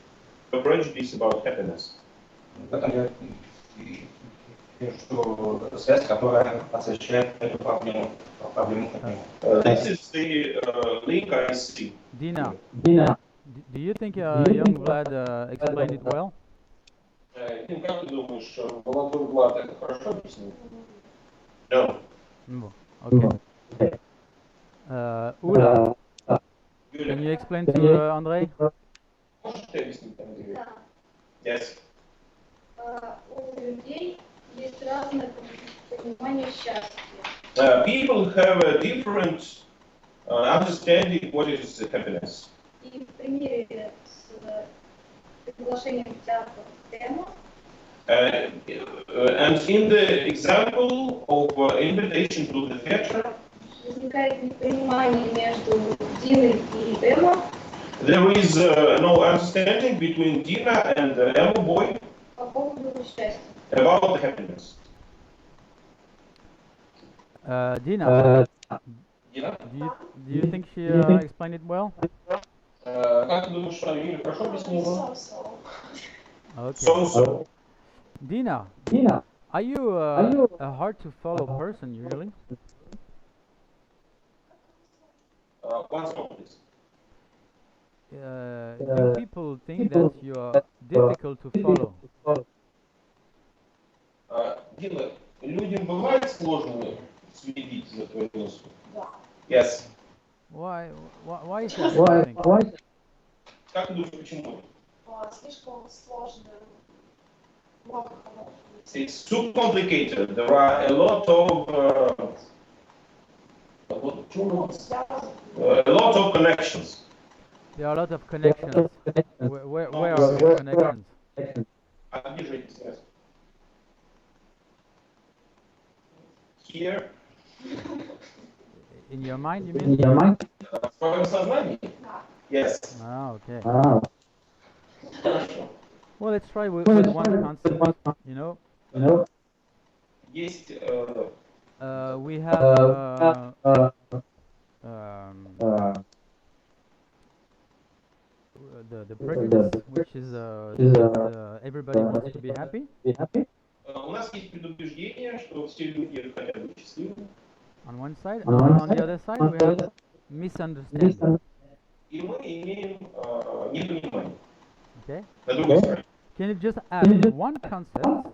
prejudice about happiness. В этом я вижу связь, которая освещает эту проблему. This is the link I see. Dina, do you think young Vlad explained it well? Дим, как ты думаешь, молодой Влад это хорошо объяснил? No. No. Okay. Ula, Юля, can you explain to Andrei? можешь ты объяснить, Андрей? Да. Yes. У людей есть разное понимание счастья. People have a different understanding what is happiness. И в примере с приглашением в театр тема And in the example of invitation to the theater, возникает непонимание между Диной и Эмо there is no understanding between Dina and the Emo boy по поводу счастья. about happiness. Dina, Dina? do you think she explained it well? Как ты думаешь, что Юля хорошо объяснила? Okay. So. Dina, are you a hard to follow person usually? Once more, please. Do people think that you are difficult to follow? Дина, людям бывает сложно следить за твоей мыслью? Yes. Why is that? You think? Как ты думаешь, почему? слишком сложным, много кому. It's too complicated. There are a lot of connections. There are a lot of connections. Where are No, these connections? А где же эти связи? Here, In your mind, you In mean? your mind? в своем сознании? Yes. Ah, okay. Хорошо. Well, let's try with Well, one let's try concept. with one concept. You know, You know? Есть we have the prejudice, which is everybody wants to be happy. Be happy? у нас есть предубеждение, что все люди хотят быть счастливыми. On one side, On one on the side, other side, on we the have other misunderstanding. И мы имеем непонимание. Okay. На другой стороне. Can you just add one concept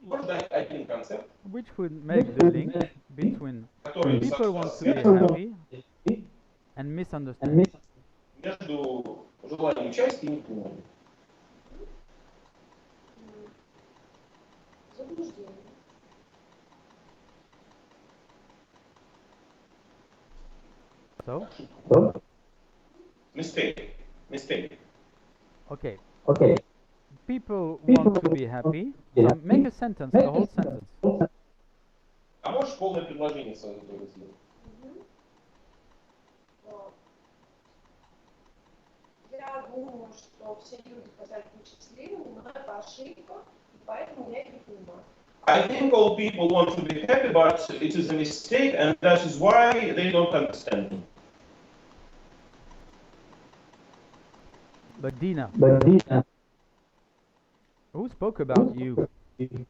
Можно один концепт, which would make the link between который people want to be связан happy and and misunderstanding? miss между желанием счастья и непониманием? Заблуждение. So, so? Mistake. Mistake. okay. Okay. People want to be happy. So make a sentence, a whole sentence. А можешь полное предложение сразу тоже сделать? Я думаю, что все люди хотят быть счастливыми, но это ошибка, и поэтому я их не понимаю. I think all people want to be happy, but it is a mistake, and that is why they don't understand me. But Dina, But these who spoke about you? Дина,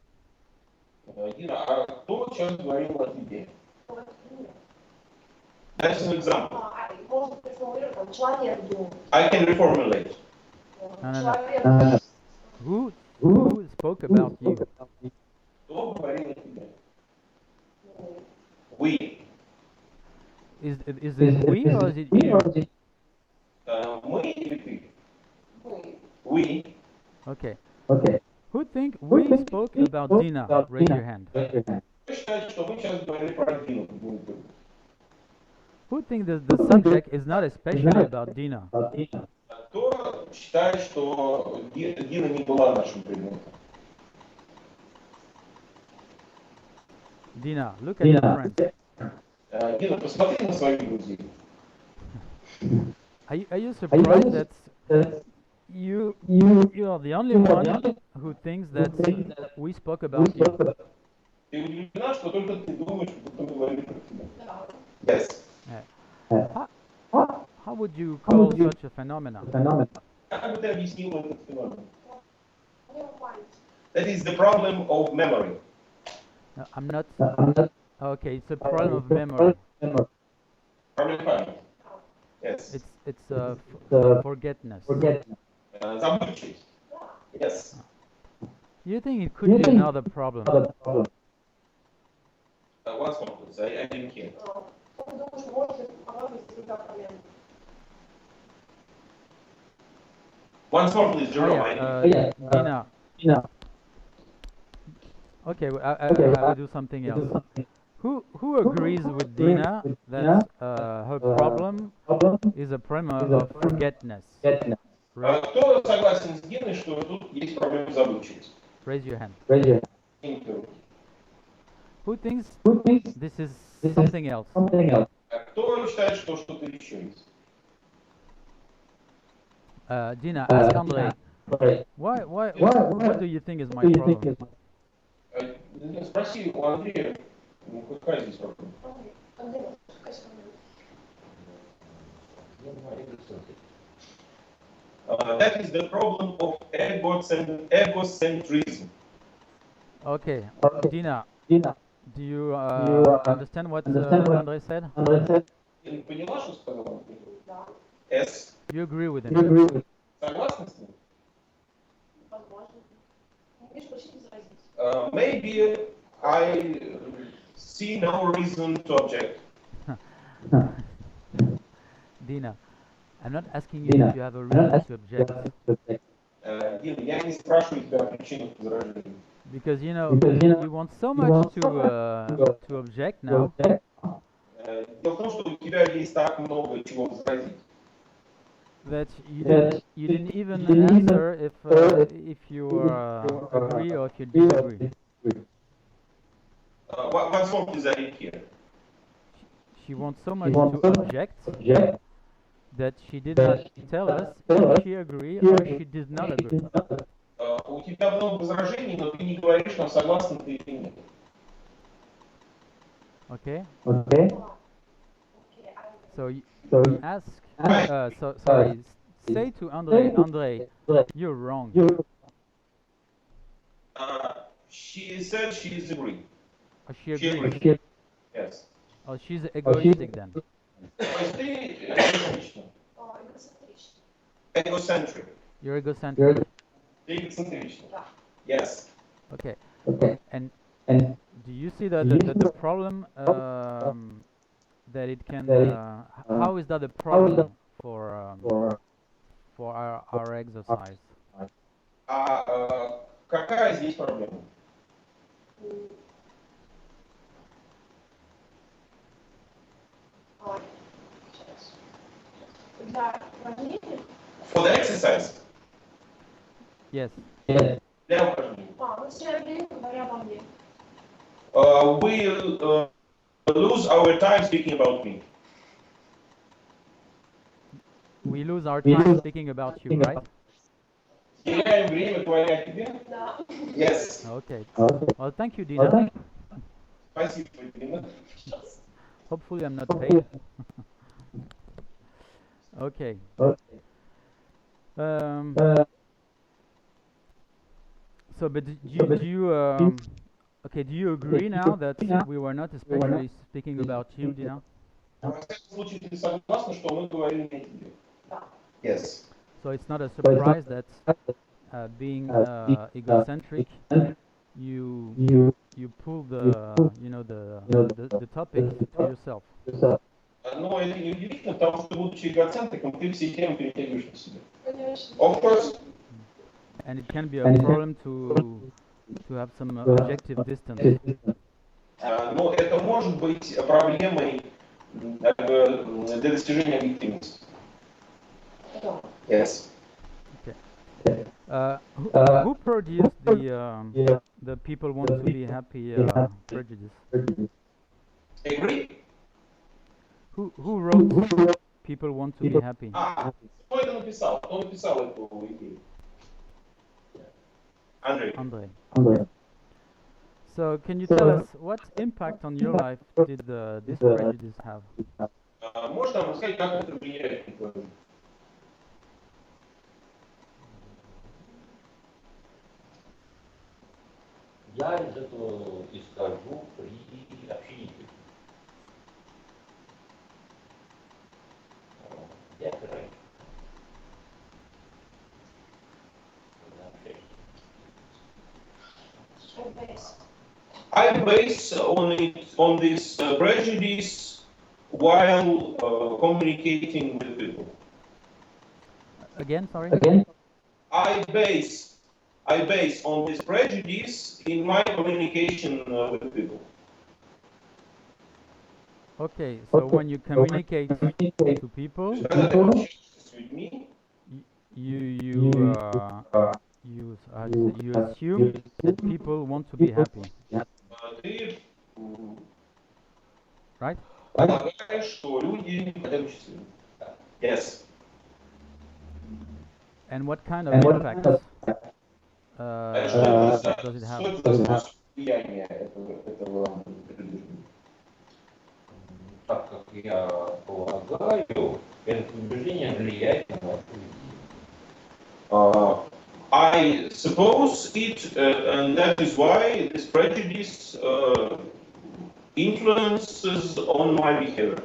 а кто сейчас говорил о тебе? Но это пример. That's an example. Можно преформулировать, там, человек думает. I can reformulate. No, no. Человек Who spoke about you? Кто говорил о тебе? We. Is it we or is it you? Мы или ты? мы. We. Okay. Okay. Who think we spoke about Dina? Raise your hand. Raise your hand. Кто считает, что мы сейчас говорили про Дину? Who think that the subject is not especially about Dina? About Dina. Кто считает, что Дина не была нашим предметом? Dina, look at your Dina. friends. Дина, посмотри на своих друзей. Are you surprised that You you are the only one who thinks that we spoke about you? Ты удивлена, что только ты думаешь, что мы говорили про тебя. Да. Yes. How would you call such a phenomenon? phenomenon. Как бы ты объяснил этот феномен? Проблема памяти. That is the problem of memory. No, I'm not. I'm not Okay, it's a problem of memory. Problem памяти. Yes. It's forgetness. Forget. Забывчивость. Yes. You think it could be another problem? Other problem. Once more, please. I didn't hear. Как ты думаешь, может ли оказывать другая проблема? Once more, please, Oh, Jerome. yeah, Dina. Dina. Okay, I will do something else. Who agrees with Dina that her problem is a problem of forgetfulness? Forget. Кто согласен с Диной, что тут есть проблема забывчивости? Raise your hand. Raise your Киньте руки. Who thinks Who thinks this is this is something else? something else? А кто считает, что что-то еще есть? Dina, ask Andrei. Right. What do you think is my What do you think problem? is Спроси у Андрея, ну какая здесь проблема? Андрей, какая проблема? That is the problem of egocentrism. Okay, Okay. Dina, Dina? do you understand what understand what- Andrei said? Andrei said, Ты поняла, что сказал Андрей? Да, Yes. You agree with you him? agree with Согласна с ним? возможно. Видишь, почти заразить. Maybe I see no reason to object. Dina, I'm not asking you Dina, if you have a I don't reason ask to object. Дим, я не спрашиваю тебя о причинах возражений. Because you want so much to object now. Дело в том, что у тебя есть так много чего возразить. That you didn't even answer if you agree or if you disagree. What's wrong with that here? She wants so much to object that she did not tell us if she agree or she did not agree. У тебя много возражений, но ты не говоришь, нам согласен ты или нет. Okay. Okay, So ask. Sorry. Say to Andre, you're wrong. She said she disagreed. Or she agrees. Yes. Oh, she's egoistic then. То есть ты эгоистична. эгоцентричный. Egocentric. You're egocentric. Ты эгоцентрична. Да. Yes. Okay. And do you see that the problem that it can? How is that a problem for our exercise? Какая здесь проблема? Сейчас. Для упражнения. For the exercise. Yes. Для упражнений. Мы теряем время, говоря обо мне. We lose our time speaking about me. We lose our time speaking about you, right? Теряем время, говоря о тебе? Да. Yes. Okay. Well, thank you, Dina. Спасибо, Дина. Hopefully, I'm not paid. Okay. So, but do you okay? Do you agree now that we were not especially speaking about you, Dina? Во всяком случае, ты согласна, что мы говорили не о тебе? Да. Yes. So it's not a surprise that being egocentric, you pull the the topic to yourself. Но это не удивительно, потому что, будучи эгоцентриком, ты все темы перетягиваешь на себя. Конечно. Of course. And it can be a problem to have some objective distance. Но это может быть проблемой для достижения объективности. Да. Yes. Who produced the people want to be happy prejudice? Agree? Who wrote people want to be happy? Кто это написал? Кто написал эту идею? Андрей. Andre. So can you tell us what impact on your life did this prejudice have? Можно нам сказать, как это влияет на твою жизнь? Я из этого исхожу при общении. Я опираюсь. I base on this prejudice while communicating with people. Again, sorry. I base on this prejudice in my communication with people. Okay, so when you communicate to people, Когда ты общаешься с людьми, you assume that people want to be happy, ты right? полагаешь, что люди хотят быть счастливыми. Yes. And what kind of impact does it have? Что это за влияние этого предубеждения? Так как я полагаю, это убеждение влияет на вашу жизнь. I suppose it, and that is why this prejudice influences on my behavior.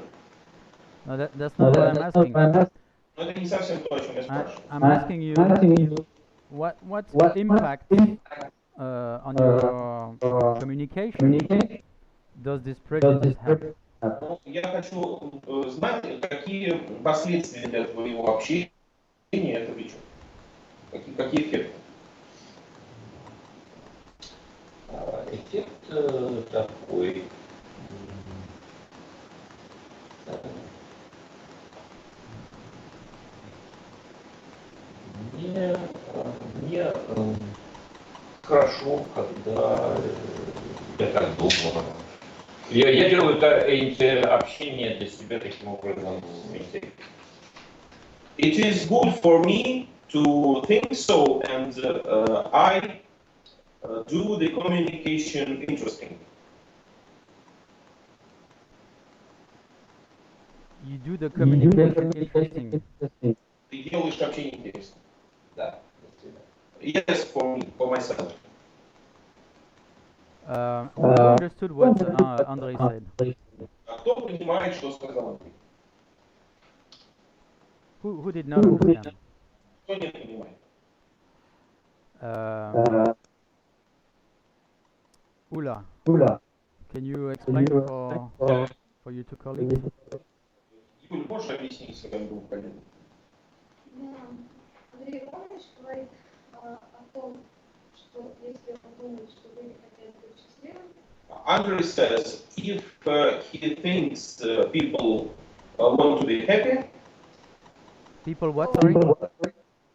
No, that's not what I'm asking. Но это не совсем то, о чем я спрашиваю. I'm asking you what impact on your communication does this prejudice have? Я хочу знать, какие последствия для твоего общения это влечет. Какие? какие эффекты? Эффект такой. Мне, мне хорошо, когда я так думаю. Я делаю эти общения для себя таким образом. It is good for me to think so, and I do the communication interesting. You do the communication interesting. Ты делаешь общение интересным. Да. Yes, for me, for myself. Who understood what Andrei said? А кто понимает, что сказал Андрей? Who did not understand? Кто не понимает? Ula, can you explain for your two colleagues? Юль, можешь объяснить своим двум коллегам? Андрей Иванович говорит о том, что если он думает, что вы не хотели быть счастливым, Andrei says if he thinks people want to be happy, People what, sorry?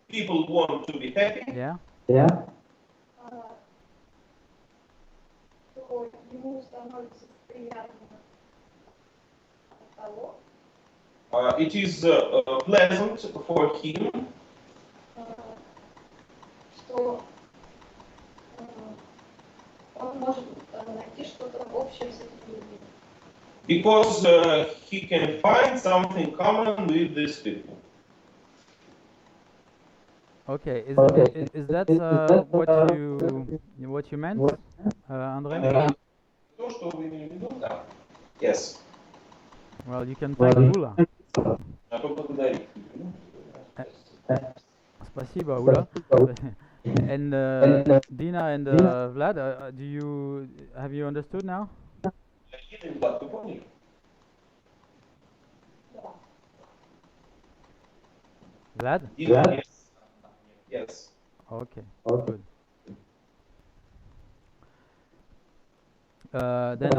people want to be happy, Yeah? то ему становится приятно от того, it is pleasant for him что он может найти что-то общее с этими людьми. because he can find something common with these people. Okay, is that what you meant, Andrei? То, что вы имели в виду? Да. Yes. Well, you can thank Ula. А поблагодарить. Спасибо, Ula. And Dina and Vlad, have you understood now? Дина и Влад, вы помните? Vlad? Dina, yes. Yes. Okay, good. Then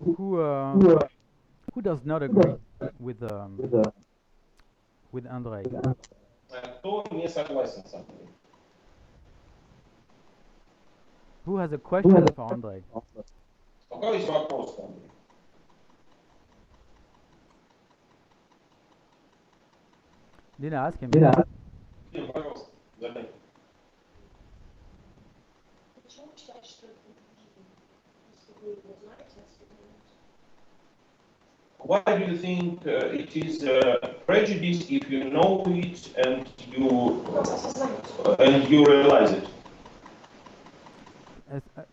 who does not agree with Andrei? Кто не согласен с Андреем? Who has a question for Andrei? У кого есть вопрос к Андрею? Dina, ask him. Дина, пожалуйста, задай. Почему вы считаете, что это необходимо? Если вы его знаете, Why do you think it is prejudice if you know it and you realize it?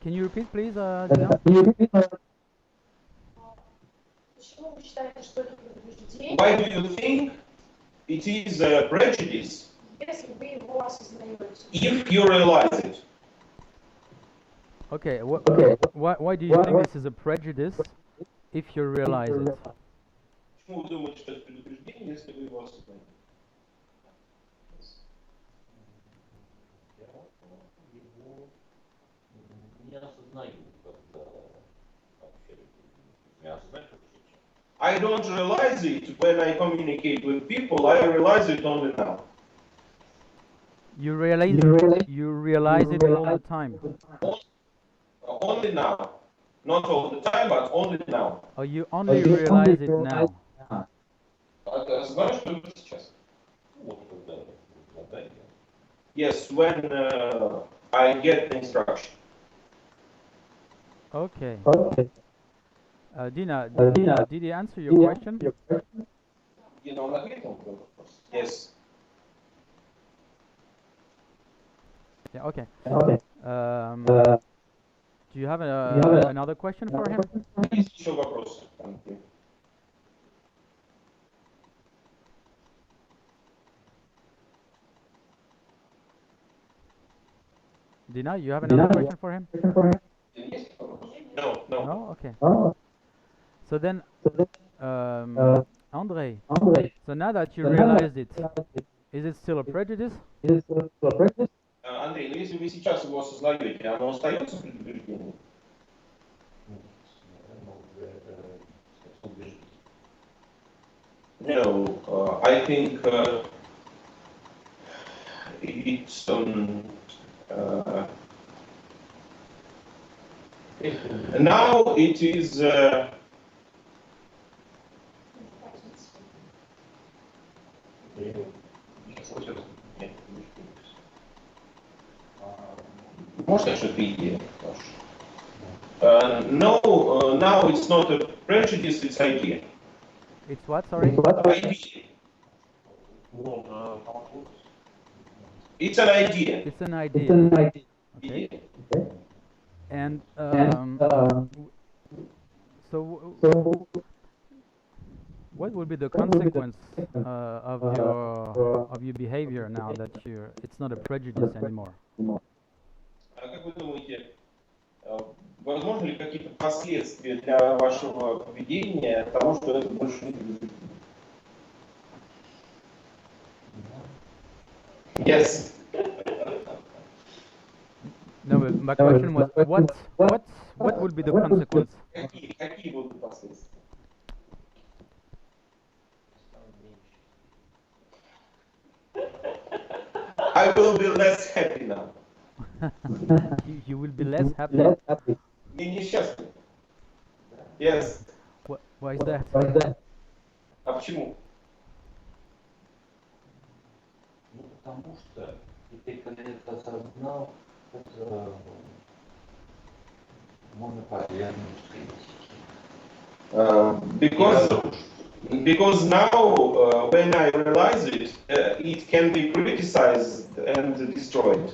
Can you repeat, please, Dina? Почему вы считаете, что это предубеждение, Why do you think it is prejudice если вы его осознаете? if you realize it? Okay, why do you think this is a prejudice if you realize it? Почему вы думаете, что это предупреждение, если вы его осознаете? Я его не осознаю, когда общаюсь. Не осознаю, как сейчас. I don't realize it when I communicate with people. I realize it only now. You realize it all the time. Only now. Not all the time, but only now. Or you only realize it now. Знаешь, что это сейчас? Вот когда задание. Yes, when I get the instruction. Okay. Dina, did he answer your question? You know, он ответил на вопрос? Yes. Yeah, okay. Do you have another question for him? Есть еще вопросы? Dina, you have another question for him? Есть вопросы? No, no. No? Okay. So then, Andrei, so now that you realized it, Is it still a prejudice? Андрей, ну если вы сейчас его осознаете, оно остается предубеждением? No, I think it's now it is можно что-то идея? No, now it's not a prejudice, it's idea. It's what, sorry? Idea. It's an idea. It's an idea. Okay. Idea. And so what will be the consequence of your behavior now that it's not a prejudice anymore? А как вы думаете, возможно ли какие-то последствия для вашего поведения от того, что это больше не будет? Yes. No, but my question was what would be the consequence? Какие будут последствия? I will be less happy now. You will be less happy. Менее счастлив. Yes. Why is that? А почему? Ну, потому что теперь, когда я это осознал, это можно по-верному Because now when I realize it, it can be criticized and destroyed.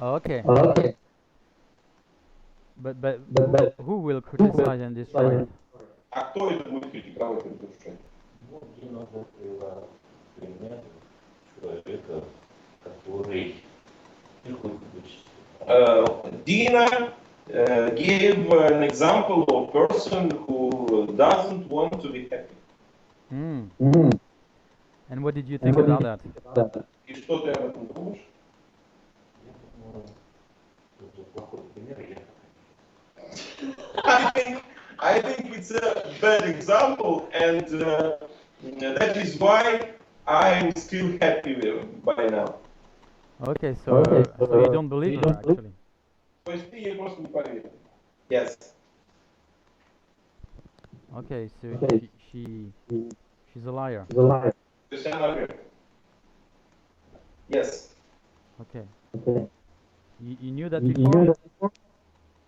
Okay. But who will criticize and destroy it? А кто это будет критиковать и разрушать? Ну, мне надо пример человека, который не хочет быть счастливым. Dina gave an example of a person who doesn't want to be happy. And what did you think about that? И что ты об этом думаешь? Я думаю, это плохой пример, I think it's a bad example, and that is why I'm still happy by now. Okay, so you don't believe her actually. То есть ты ей просто не поверил. Yes. Okay, so she's a liar. То есть она врет. Yes. Okay. You knew that before?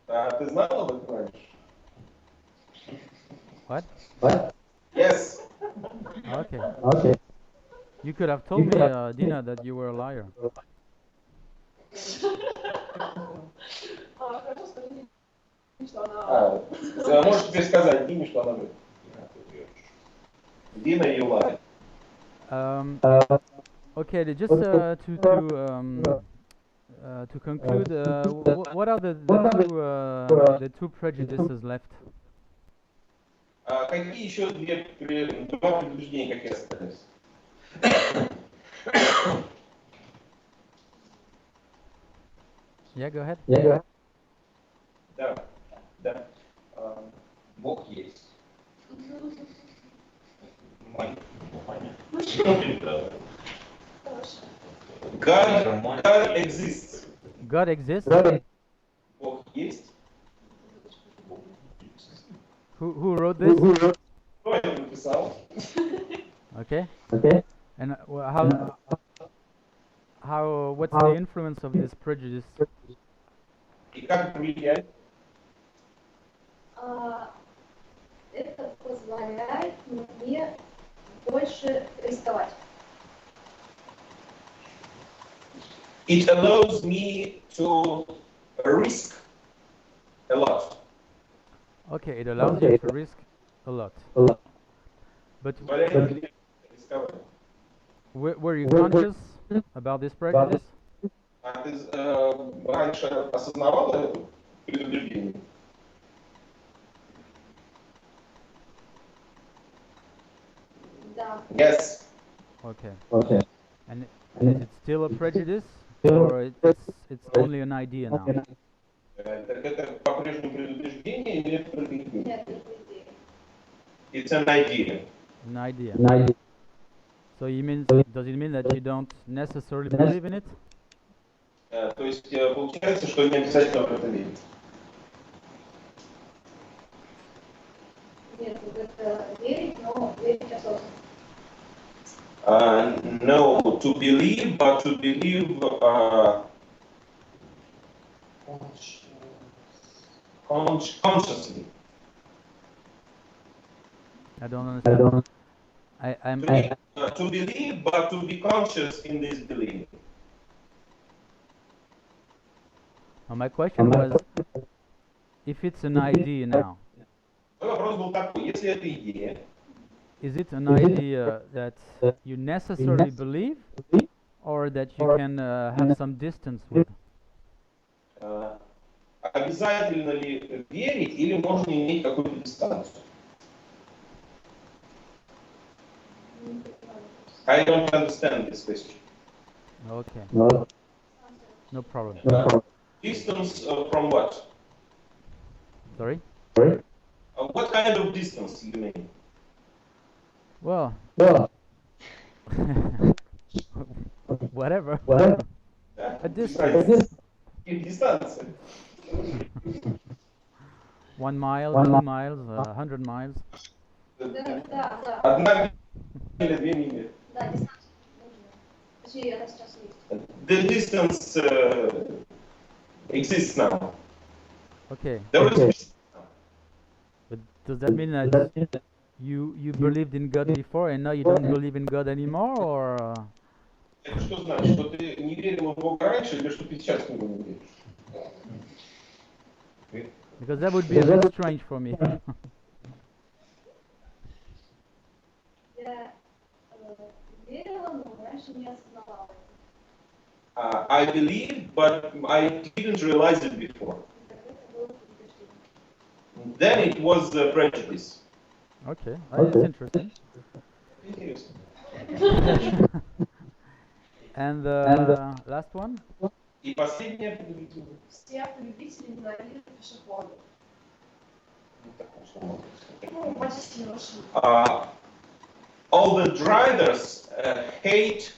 А ты знал об этом раньше? What? Yes. Okay. You could have told me, Dina, that you were a liar. Хорошо, скажи, что она... Можешь теперь сказать Дине, что она врет. Dina, you lie. Okay, just to conclude, what are the two prejudices left? Какие еще два предубеждения, какие остались? Yeah, go ahead. Да. Бог есть. God exists. God exists? Бог есть. Who wrote this? Кто это написал? Okay. And what's the influence of this prejudice? И как это влияет? Это позволяет мне больше рисковать. It allows me to risk a lot. Okay, it allows you to risk a lot. But were you conscious about this prejudice? А ты раньше осознавал это предубеждение? Да. Yes. Okay. And is it still a prejudice, or it's only an idea now? Так это по-прежнему предубеждение или это предубеждение? Нет, это идея. It's an idea. An idea. So does it mean that you don't necessarily believe in it? То есть получается, что не обязательно в это верить. Нет, вот это верить, но верить осознанно. No, to believe, but to believe consciously. I don't understand. To believe, but to be conscious in this belief. My question was, if it's an idea now, Мой вопрос был такой: если это идея, is it an idea that you necessarily believe, or that you can have some distance with? обязательно ли верить или можно иметь какую-то дистанцию? I don't understand this question. Okay, no problem. Distance from what? Sorry? What kind of distance you mean? Well, whatever. A distance. Дистанция. 1 mile, 2 miles, 100 miles. Да. Одна миля, 2 мили. Да, дистанция нужна. Точнее, она сейчас есть. The distance exists now. Okay, There is but does that mean that you believed in God before and now you don't believe in God anymore, or? Это что значит? Что ты не верил в Бога раньше или что ты сейчас в Него не веришь? Because that would be a bit strange for me. Я верила, но раньше не осознавала. I believe, but I didn't realize it before. Так это было предубеждение. Then it was prejudice. Okay, that's interesting. Интересно. And the last one? И последнее определение. Все автолюбители ненавидят пешеходов. Ну, такое, что можно сказать. Ну, водители машин. All the drivers hate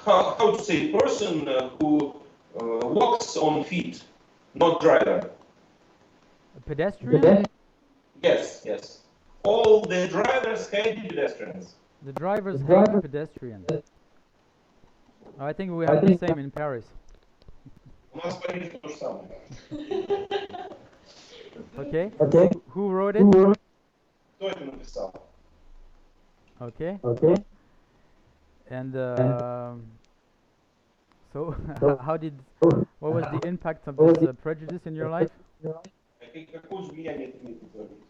how to say person who walks on feet, not driver. A pedestrian? Yes. All the drivers hate pedestrians. The drivers hate pedestrians. I think we have the same in Paris. У нас в Париже то же самое. Okay? Who wrote it? Кто это написал? Okay. And so, what was the impact of this prejudice in your life? Какое же влияние это имеет на твою жизнь?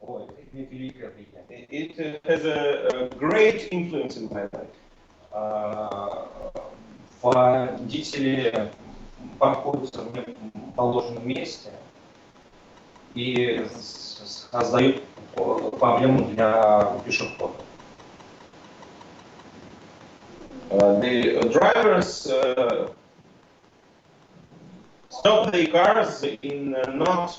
Ой, это имеет великое влияние. It has a great influence in my life. Водители паркуются в неположенном месте и создают проблему для пешеходов. The drivers stop their cars in not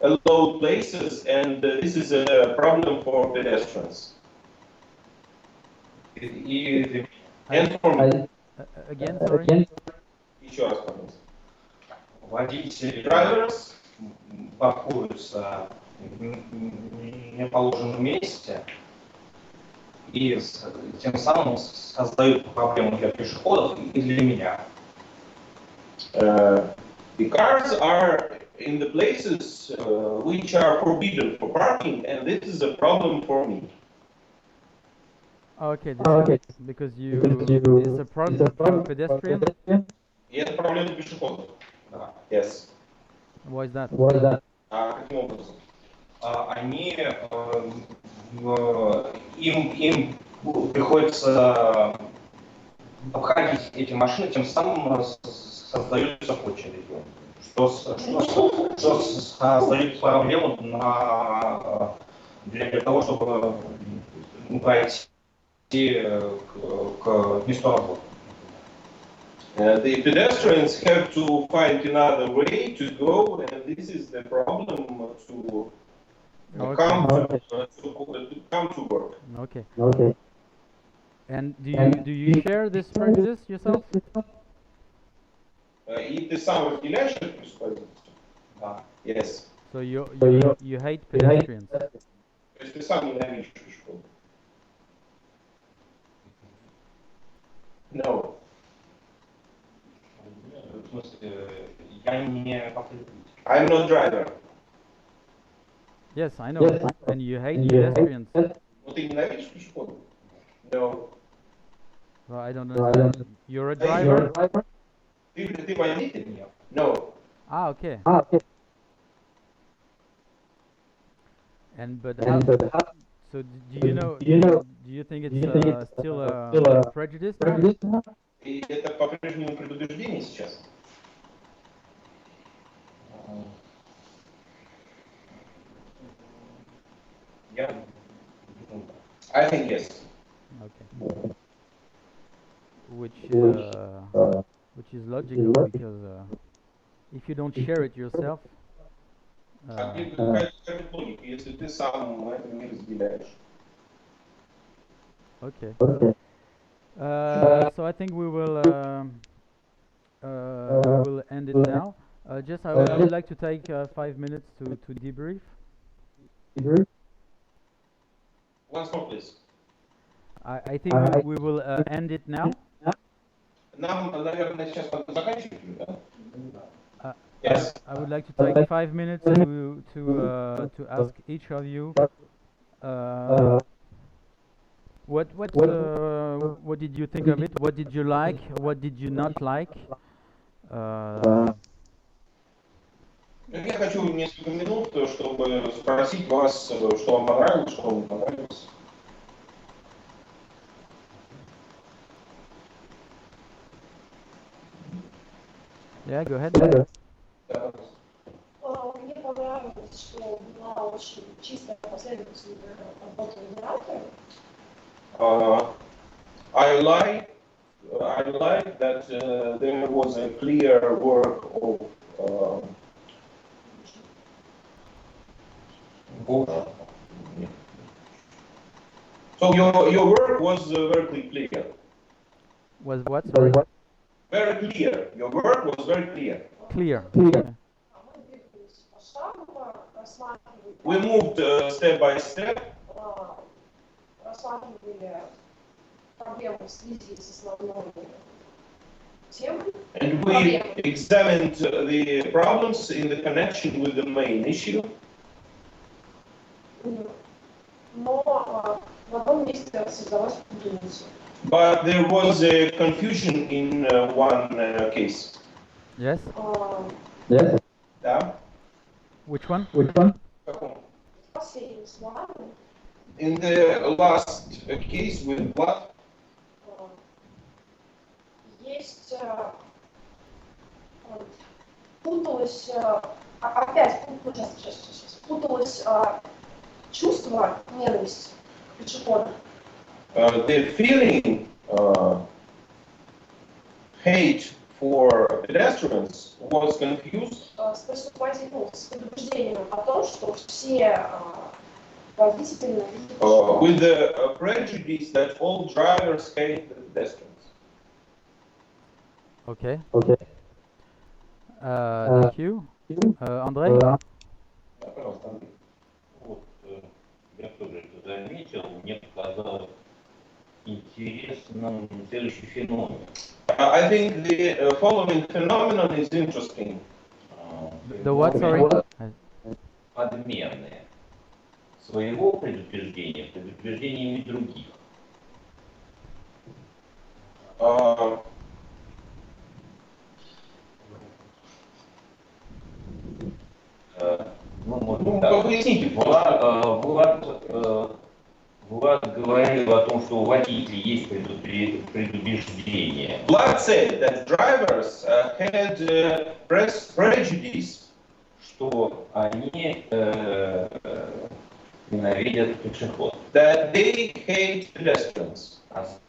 allowed places, and this is a problem for pedestrians. And for me. Again, sorry? Еще раз, пожалуйста. Водители Drivers паркуются в неположенном месте и тем самым создают проблему для пешеходов и для меня. The cars are in the places which are forbidden for parking, and this is a problem for me. Okay, because it's a problem for pedestrian? И это проблема пешеходов. Да. Yes. Why is that? Каким образом? Они им приходится обходить эти машины, тем самым создаются очереди, что создает проблему для того, чтобы пройти к месту работы. The pedestrians have to find another way to go, and this is the problem to come to work. Okay. Okay. And do you share this prejudice yourself? И ты сам разделяешь эту беспокойность? Да. Yes. So you hate pedestrians. То есть ты сам ненавидишь пешеходов? No. В смысле, я не I'm not driver. Yes, I know. And you hate pedestrians. Но ты ненавидишь пешеходов? No. Well, I don't understand. You're a driver? Ты водитель? Нет. No. Ah, okay. Okay. But And how? So do you think it's still a prejudice now? И это по-прежнему предубеждение сейчас? Я I think yes. Okay. Which is logical because if you don't share it yourself, Какая логика, если ты сам это не разделяешь? okay. So I think we will end it now. I would like to take 5 minutes to debrief. Once more, please. I think we will end it now. Нам, наверное, сейчас надо заканчивать, да? Yes. I would like to take 5 minutes to ask each of you what did you think of it? What did you like? What did you not like? Я хочу несколько минут, чтобы спросить вас, что вам понравилось, что вам не понравилось. Yeah, go ahead. Мне понравилось, что была очень чистая последовательная работа модератора. I like that there was a clear work of so your work was very clear. Was what? Sorry. Very clear. Your work was very clear. Clear. We moved step by step. And we examined the problems in the connection with the main issue. But there was a confusion in one case. Yes. Yes. Yeah? Which one? In the last case with blood. Есть путалось, опять путалось чувство ненависти к пешеходам. The feeling hate for pedestrians was confused С предубеждением о том, что все водители with the prejudice that all drivers hate the pedestrians. Okay. Thank you. Andrei? Да, пожалуйста, Андрей. Вот, я тоже это заметил, мне показалось интересным следующий феномен. I think the following phenomenon is interesting. The what? Sorry. Подмены своего предупреждения предупреждениями других. Ну, может, так. Поясните, Влад говорил о том, что у водителей есть предубеждение. Vlad said that drivers had prejudice, что они ненавидят пешеходов. that they hate pedestrians.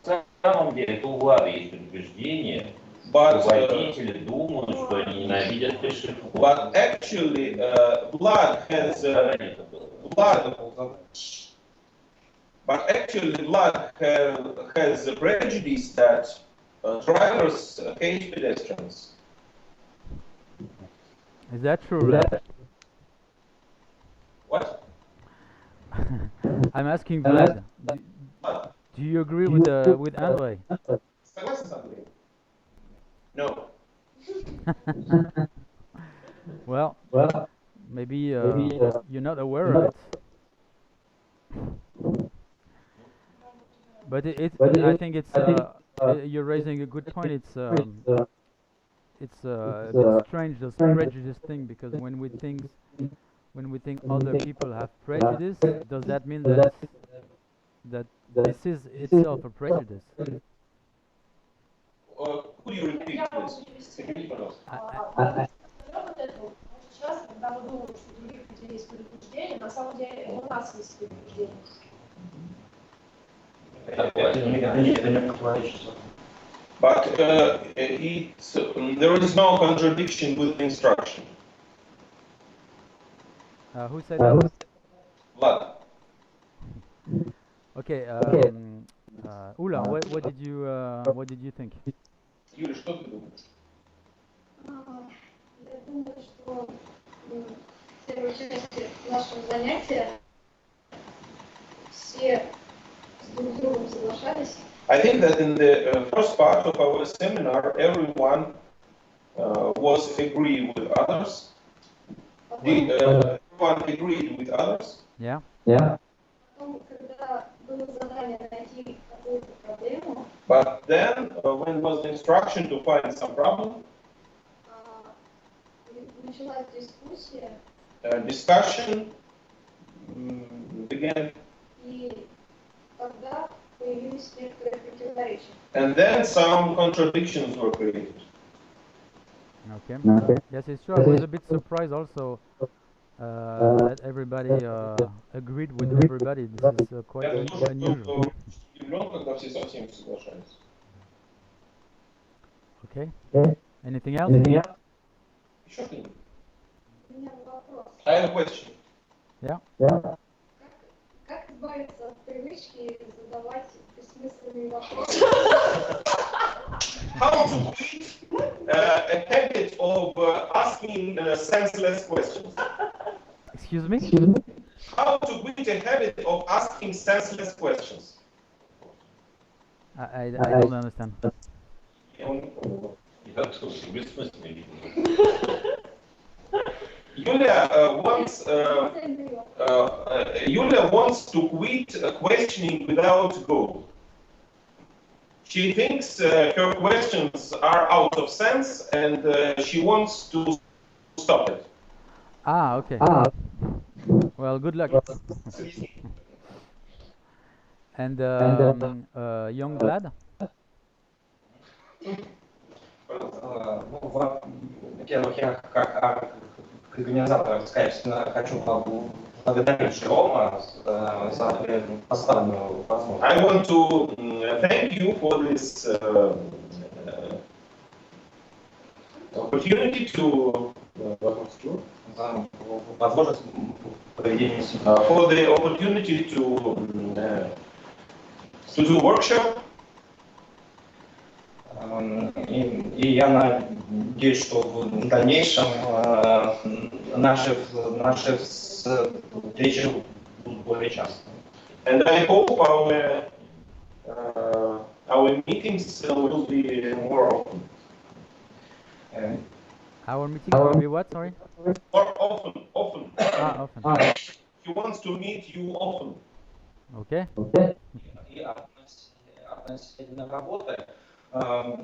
На самом деле, у Влада есть предубеждение, But, что водители думают, что они ненавидят пешеходов. but actually, Vlad has a prejudice that drivers hate pedestrians. Is that true, Vlad? What? I'm asking Vlad. Do you agree with Andrei? Согласен с Андреем? No. Well, maybe you're not aware of it. But I think you're raising a good point. It's a bit strange, this prejudice thing, because when we think other people have prejudice, does that mean that this is itself a prejudice? Could you repeat, Я please? могу привести Repeat, пожалуйста. вот это вот очень часто, когда мы думаем, что у других людей есть предубеждения, на самом деле у нас есть предубеждения. Это не противоречит. But there is no contradiction with the instruction. Who said that? Vlad. Okay. Ula, what did you think? Юля, что ты думаешь? Я думаю, что в первой части нашего занятия все с друг с другом соглашались. I think that in the first part of our seminar, everyone was agree with others. Everyone agreed with others. Yeah. Потом, когда было задание найти какую-то проблему, But then, when was the instruction to find some problem, началась дискуссия, discussion began, и тогда появились некоторые противоречия. and then some contradictions were created. Okay. Yes, it's true. I was a bit surprised also that everybody agreed with everybody. This is quite Я тоже unusual. был удивлен, когда все со всеми соглашались. Okay. Anything else? Еще что-нибудь? У меня вопрос. I have a question. Yeah. Как избавиться от привычки задавать бессмысленные вопросы? How to quit a habit of asking senseless questions? Excuse me? How to quit a habit of asking senseless questions? I don't understand. Yulia wants to quit questioning without goal. She thinks her questions are out of sense and she wants to stop it. Okay. Well, good luck. And young Vlad? Во-первых, я как организатор, качественно хочу поблагодарить Жерома за поставленную возможность. I want to thank you for this opportunity to За возможность проведения for the opportunity to do workshop. И я надеюсь, что в дальнейшем наши встречи будут более часто. And I hope our meetings will be more often. Our meeting will be what? Sorry? More often. Often. He wants to meet you often. Okay. И относительно работы у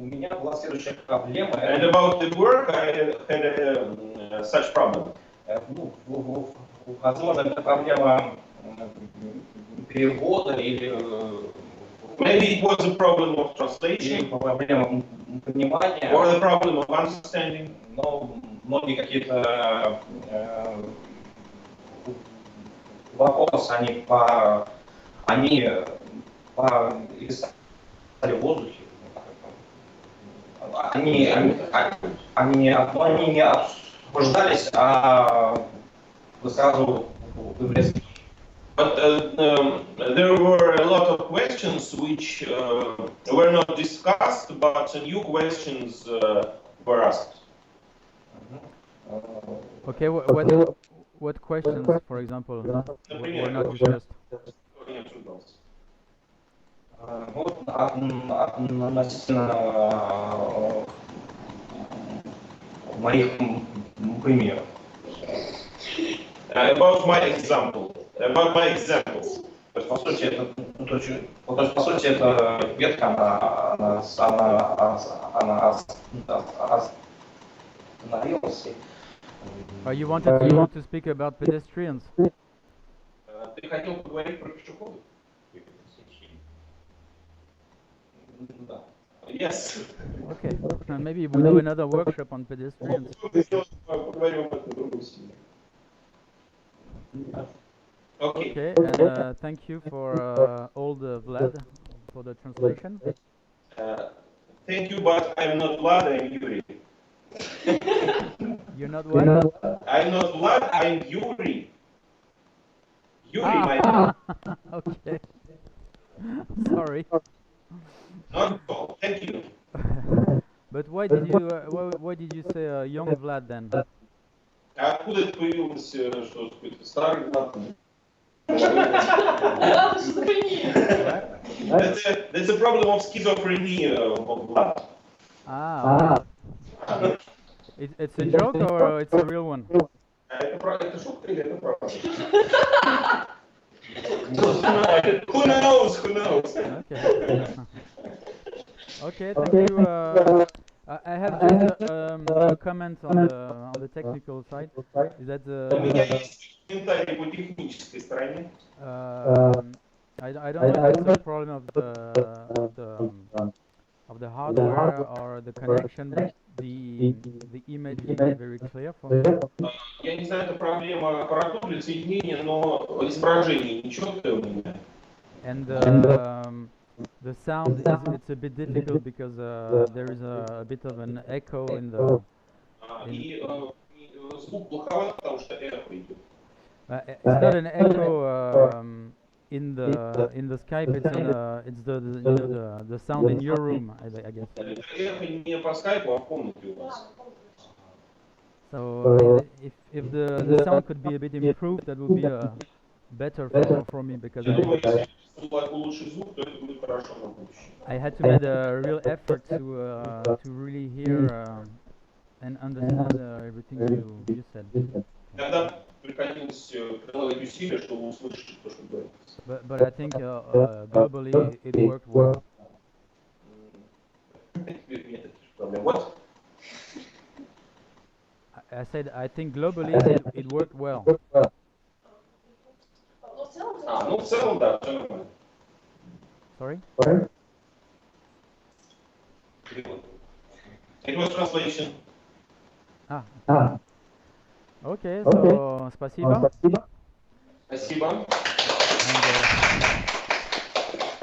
меня была следующая проблема. And about the work, I had such problem. Возможно, это проблема перевода или Maybe it was a problem of translation проблема понимания, or the problem of understanding. но многие какие-то вопрос, они висали в воздухе. Они не обсуждались, а вы сразу выбрали. But there were a lot of questions which were not discussed, but new questions were asked. Okay, what questions, for example, were not discussed? Не обсуждался. Вот относительно моих примеров. About my example. About my examples. То есть, по сути, это ветка, она остановилась. You wanted to speak about pedestrians. Ты хотел поговорить про пешеходов? Да. Yes. Okay, maybe we do another workshop on pedestrians. Поговорим об этом в другой семье. Okay. Okay, and thank you for all the Vlad for the translation. Thank you, but I'm not Vlad, I'm Yuri. You're not what? I'm not Vlad, I'm Yuri. Yuri, my Ah, okay. Sorry. not at all. Thank you. But why did you say young Vlad then? А откуда это появилось, что какой-то старый Влад? That's a problem of schizophrenia of Vlad. Ah, okay. It's a joke or it's a real one? Это шутка или это правда? Who knows? Who knows? Okay. Okay, thank you. I have just a comment on the technical side. Is that У меня есть комментарий по технической стороне. I don't know if it's a problem of the hardware or the connection. The image is not very clear for me. Я не знаю, это проблема аппаратуры, соединения, но изображение нечеткое у меня. And the sound it's a bit difficult because there is a bit of an echo in the. И звук плоховат, потому что эхо идет. It's not an echo in the Skype. It's the sound in your room, I guess. Эхо не по скайпу, а в комнате у вас. So if the sound could be a bit improved, that would be better for me because Я думаю, если улучшить звук, то это будет хорошо на будущее. I had to make a real effort to really hear and understand everything you said. Тогда приходилось прилагать усилия, чтобы услышать то, что говорится. But I think globally it worked well. What? I said I think globally it worked well. Ну, в целом, да, все нормально. Sorry? It was translation. Okay, so спасибо. Спасибо. And,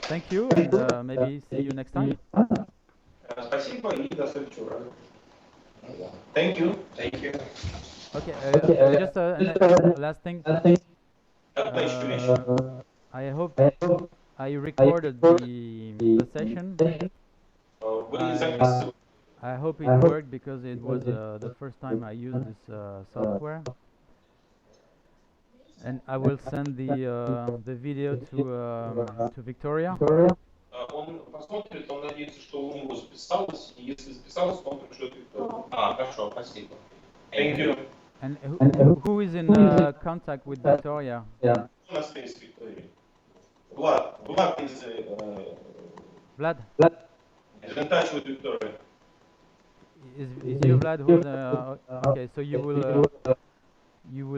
thank you, and maybe see you next time. Спасибо и до следующего раза. Thank you. Thank you. Okay, just last thing. I hope I recorded the session. I hope it worked because it was the first time I used this software. And I will send the video to Victoria. Он посмотрит, он надеется, что у него записалось, и если записалось, то он пришлет Викторию. Хорошо, спасибо. Thank you. And who is in contact with Victoria? У нас есть Виктория. Vlad is Vlad? in touch with Victoria. Is you Vlad who's okay? So you will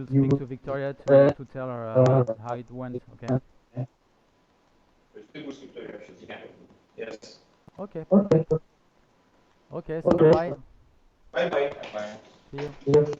speak to Victoria to tell her how it went. Okay. То есть ты будешь с Викторией общаться? Yes. Okay. Okay. So bye. Bye bye. See you.